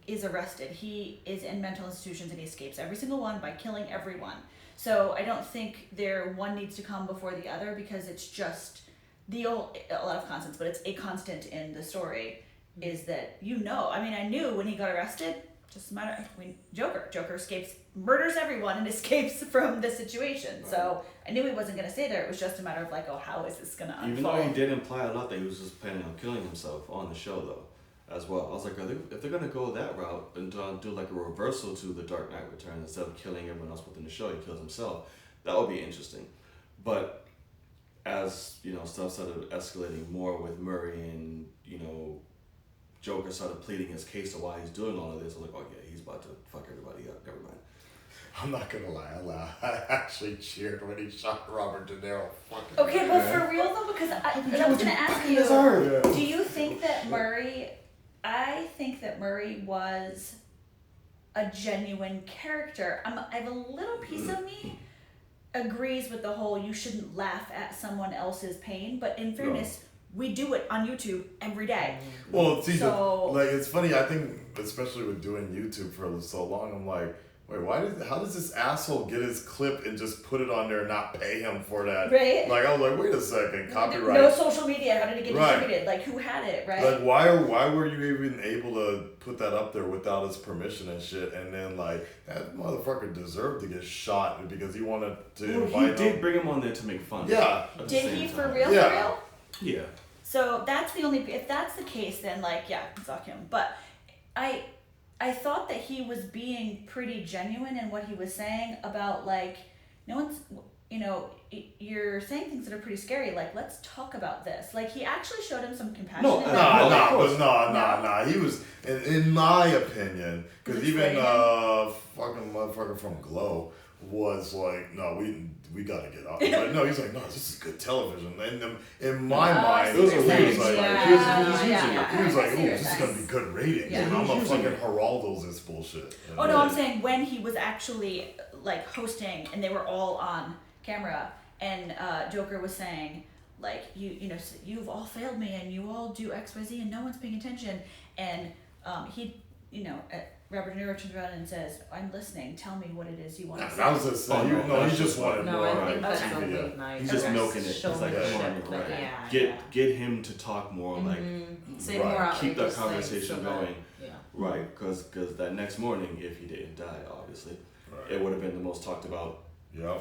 is arrested. He is in mental institutions and he escapes every single one by killing everyone. So I don't think one needs to come before the other because it's just a lot of constants, but it's a constant in the story is that I knew when he got arrested, just a matter Joker escapes, murders everyone and escapes from the situation. Right. So I knew he wasn't going to stay there. It was just a matter of how is this going to unfold? Even though he did imply a lot that he was just planning on killing himself on the show though. As well, I was like, if they're gonna go that route and do a reversal to the Dark Knight Returns instead of killing everyone else within the show, he kills himself. That would be interesting. But as stuff started escalating more with Murray and Joker started pleading his case to why he's doing all of this, I was like, oh yeah, he's about to fuck everybody up. Never mind. I'm not gonna lie, I actually cheered when he shot Robert De Niro. Okay, but for real though, because I was gonna ask you, do you think that Murray? I think that Murray was a genuine character. I have a little piece of me agrees with the whole you shouldn't laugh at someone else's pain, but in fairness, we do it on YouTube every day. Well, see, it's funny. I think, especially with doing YouTube for so long, I'm like, wait, how does this asshole get his clip and just put it on there and not pay him for that? Right. I was like, wait a second, copyright. No social media. How did it get distributed? Who had it, right? Why were you even able to put that up there without his permission and shit? And then that motherfucker deserved to get shot because he wanted to invite him. He did bring him on there to make fun. Yeah. Did he for real? Yeah. For real? Yeah. So that's the only. If that's the case, then fuck him. But I thought that he was being pretty genuine in what he was saying about no one's, you're saying things that are pretty scary. Let's talk about this. He actually showed him some compassion. No. He was, in my opinion, because even fucking motherfucker from Glow was like, no, we gotta get out. But no, he's like, no, this is good television. And in my mind, he was like, he was like, oh, this is gonna be good ratings. Yeah. And I'm gonna fucking Geraldo's this bullshit. Oh no, I'm saying when he was actually hosting and they were all on camera and Joker was saying you've all failed me and you all do XYZ and no one's paying attention and Robert De Niro turns around and says, I'm listening, tell me what it is you want to say. That was just he just wanted more. I think that's a late night. He's just milking it. He's like, come on, you're right. Get him to talk more, say more keep that conversation so going. Yeah. Right, because that next morning, if he didn't die, obviously, it would have been the most talked about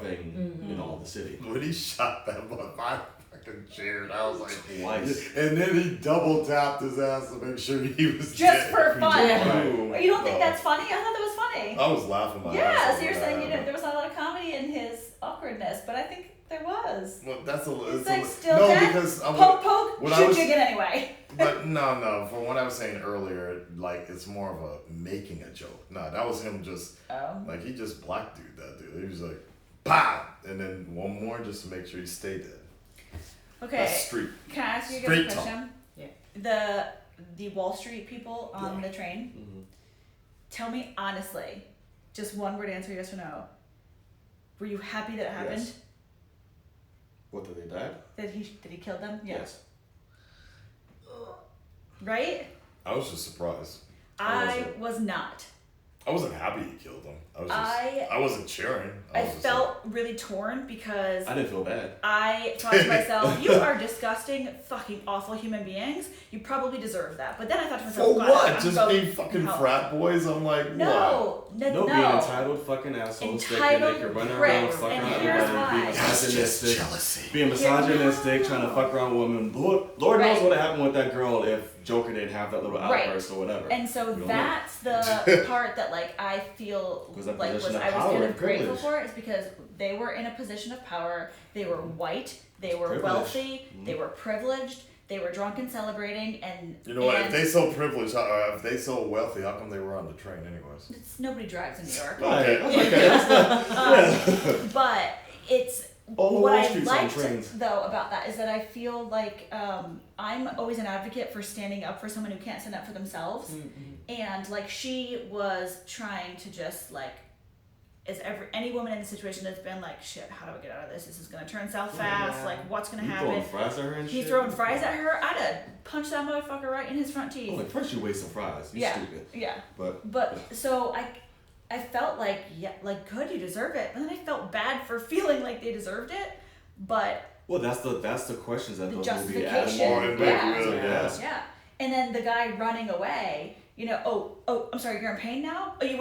thing in all the city. When he shot that motherfucker, fucking cheered. I was like, Twice. And then he double tapped his ass to make sure he was Just dead. for fun. Yeah. You don't think that's funny? I thought that was funny. I was laughing my ass Yeah, off so you're when saying that happened. there was not a lot of comedy in his awkwardness, but I think there was. Well, that's a It's it's like a, still no, dead. because I Poke, poke, when I shoot was- you again anyway. But no. From what I was saying earlier, like it's more of a making a joke. No, that was him just like he just black dude that dude. He was like, bah, and then one more just to make sure he stayed dead. Okay. That's street. Can I ask you Straight guys a talk. question? Yeah. The Wall Street people on the train. Mhm. Tell me honestly, just one word answer, yes or no. Were you happy that it happened? Yes. What, did they die? That he killed them? Yeah. Yes. Right? I was just surprised. I was not. I wasn't happy he killed him. I wasn't cheering. I was just felt really torn because I didn't feel bad. I thought to myself, you are disgusting, fucking awful human beings. You probably deserve that. But then I thought to like, myself, for God, what? I'm Just so being fucking help. frat boys? I'm like, No, No, being entitled fucking assholes. Entitled They can run around, pricks. fuck And around here's everybody, why. being That's just misogynistic. jealousy. Being misogynistic, trying to fuck around women. Lord knows Right. what happened with that girl if Joker didn't have that little Right. outburst or whatever. And so We don't know. that's the part that like I feel Was that like position of I was power kind and of grateful privilege. for is because they were in a position of power. They were white. They were Privilege. wealthy. They were privileged. They were drunk and celebrating. And You know what? If and they so privileged, if they so wealthy, how come they were on the train anyways? nobody drives in New York. Right. Okay. Okay. But it's All the what Wall I Street's on liked trains. though about that is that I feel like I'm always an advocate for standing up for someone who can't stand up for themselves, and like she was trying to just like, is any woman in the situation that's been like, shit, how do I get out of this? This is gonna turn south fast. Yeah. Like, what's gonna You happen? throwing fries at her and He's shit? throwing fries at her. I'd have punched that motherfucker right in his front teeth. I'm like, first you waste some fries. You Yeah. stupid. Yeah. But So I felt like, yeah, like, good, you deserve it. But then I felt bad for feeling like they deserved it. But well, that's the questions that the those movie justification, More add and more. more, yeah, really, Yeah. yeah. And then the guy running away, you know, oh, I'm sorry, you're in pain now? Oh, you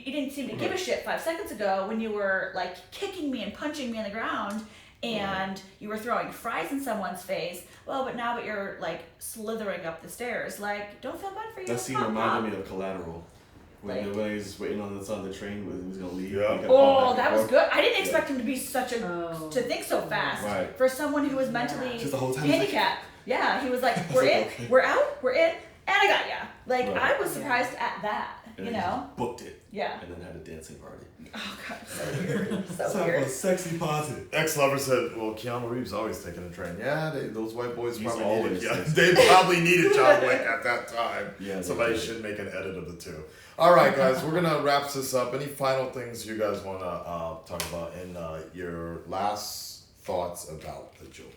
didn't seem to give a shit 5 seconds ago when you were like kicking me and punching me on the ground and you were throwing fries in someone's face. Well, but now that you're like slithering up the stairs, like, don't feel bad for you. That scene Pop, reminded pop. me of Collateral. When Like- when he's waiting on the side of the train, when he was gonna leave. Yeah. he kept Oh, going back that and was forth. good. I didn't expect him to be such a Oh. to think so fast. Right. For someone who was mentally Just the whole time he's like- handicapped. Yeah, he was like, we're like, in, okay. we're out, we're in, and I got ya. Like, Right. I was surprised at that, And you then he know? just booked it. Yeah. And then had a dancing party. Oh god, so weird. So Sound weird. sexy positive. Ex-lover said, "Well, Keanu Reeves always taking a train. Yeah, those white boys He's probably needed. always Yeah, taking- they probably needed John Wick at that time. Yeah, they somebody did. should make an edit of the two. All right, guys, we're gonna wrap this up. Any final things you guys wanna talk about in your last thoughts about the Joker?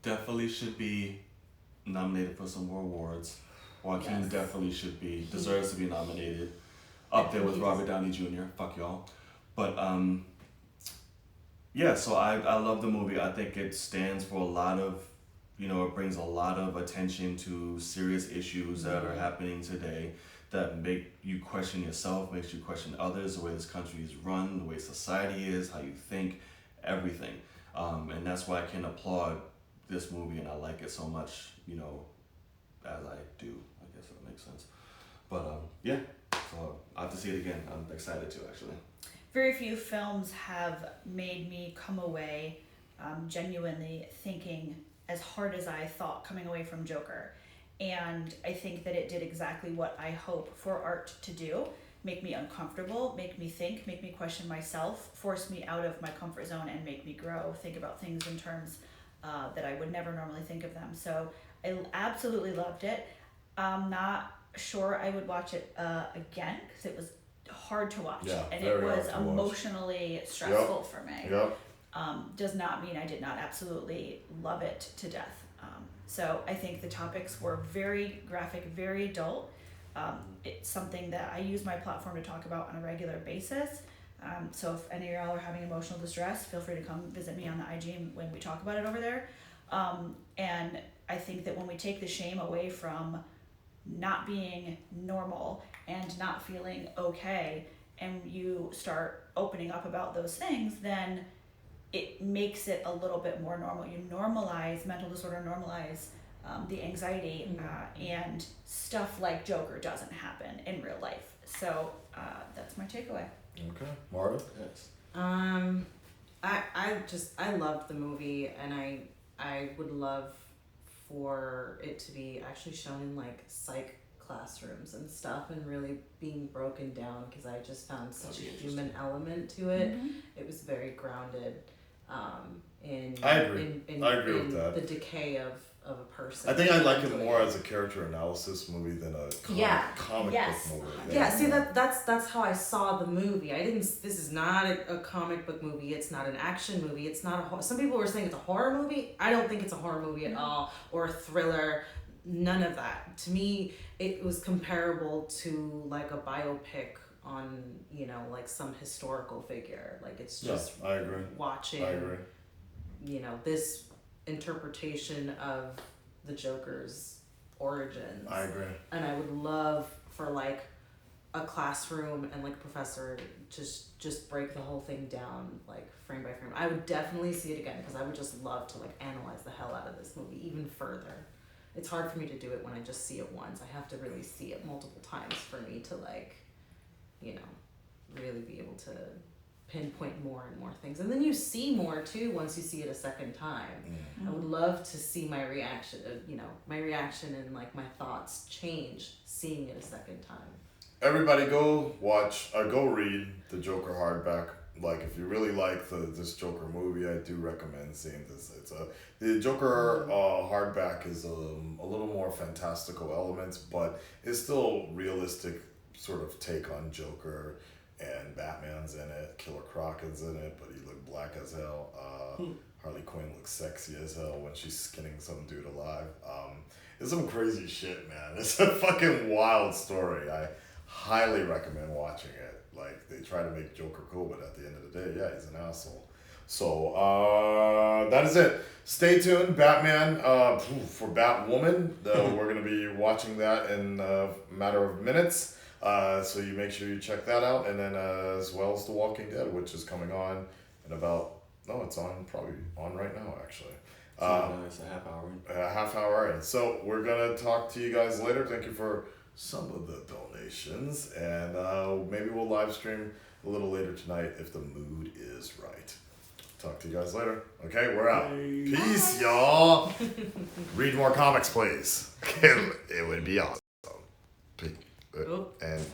Definitely should be nominated for some more awards. Joaquin Yes. definitely should be, deserves to be nominated. Up there with Robert Downey Jr. Fuck y'all. But yeah, so I love the movie. I think it stands for a lot of, it brings a lot of attention to serious issues that are happening today that make you question yourself, makes you question others, the way this country is run, the way society is, how you think, everything. And that's why I can applaud this movie and I like it so much, as I do. I guess that makes sense. But yeah, so I have to see it again. I'm excited to actually. Very few films have made me come away genuinely thinking as hard as I thought coming away from Joker. And I think that it did exactly what I hope for art to do. Make me uncomfortable, make me think, make me question myself, force me out of my comfort zone and make me grow, think about things in terms that I would never normally think of them. So I absolutely loved it. I'm not sure I would watch it again because it was hard to watch. Yeah, and very it was hard to watch. emotionally stressful for me. Yep. Does not mean I did not absolutely love it to death. So I think the topics were very graphic, very adult. It's something that I use my platform to talk about on a regular basis. So if any of y'all are having emotional distress, feel free to come visit me on the IG when we talk about it over there. And I think that when we take the shame away from not being normal and not feeling okay, and you start opening up about those things, then it makes it a little bit more normal. You normalize mental disorder, normalize the anxiety, and stuff like Joker doesn't happen in real life. So that's my takeaway. Okay, Marta? Yes. I loved the movie, and I would love for it to be actually shown in like psych classrooms and stuff, and really being broken down, because I just found such a human element to it. It was very grounded I agree. I agree with that. the decay of a person. I think I like it more as a character analysis movie than a comic Yes. book movie. Yeah, see that's how I saw the movie. This is not a comic book movie. It's not an action movie. It's not some people were saying it's a horror movie. I don't think it's a horror movie at all, or a thriller. None of that. To me, it was comparable to like a biopic on, like some historical figure. Like it's just I agree. watching, I agree. This interpretation of the Joker's origins. I agree. And I would love for like a classroom and like a professor just break the whole thing down like frame by frame. I would definitely see it again, because I would just love to like analyze the hell out of this movie even further. It's hard for me to do it when I just see it once. I have to really see it multiple times for me to like, really be able to pinpoint more and more things. And then you see more too once you see it a second time. I would love to see my reaction, and like my thoughts change seeing it a second time. Everybody go read the Joker hardback. Like, if you really like this Joker movie, I do recommend seeing this. The Joker hardback is a little more fantastical elements, but it's still realistic sort of take on Joker, and Batman's in it, Killer Croc is in it, but he looked black as hell. Harley Quinn looks sexy as hell when she's skinning some dude alive. It's some crazy shit, man. It's a fucking wild story. I highly recommend watching it. Like, they try to make Joker cool, but at the end of the day, yeah, he's an asshole. So, that is it. Stay tuned, Batman, for Batwoman. We're going to be watching that in a matter of minutes. So you make sure you check that out. And then as well as The Walking Dead, which is coming on in it's probably on right now, actually. It's a half hour. A half hour in. So we're going to talk to you guys later. Thank you for some of the donations, and maybe we'll live stream a little later tonight if the mood is right. Talk to you guys later. Okay, we're out. Bye. Peace, y'all. Read more comics, please. It would be awesome. And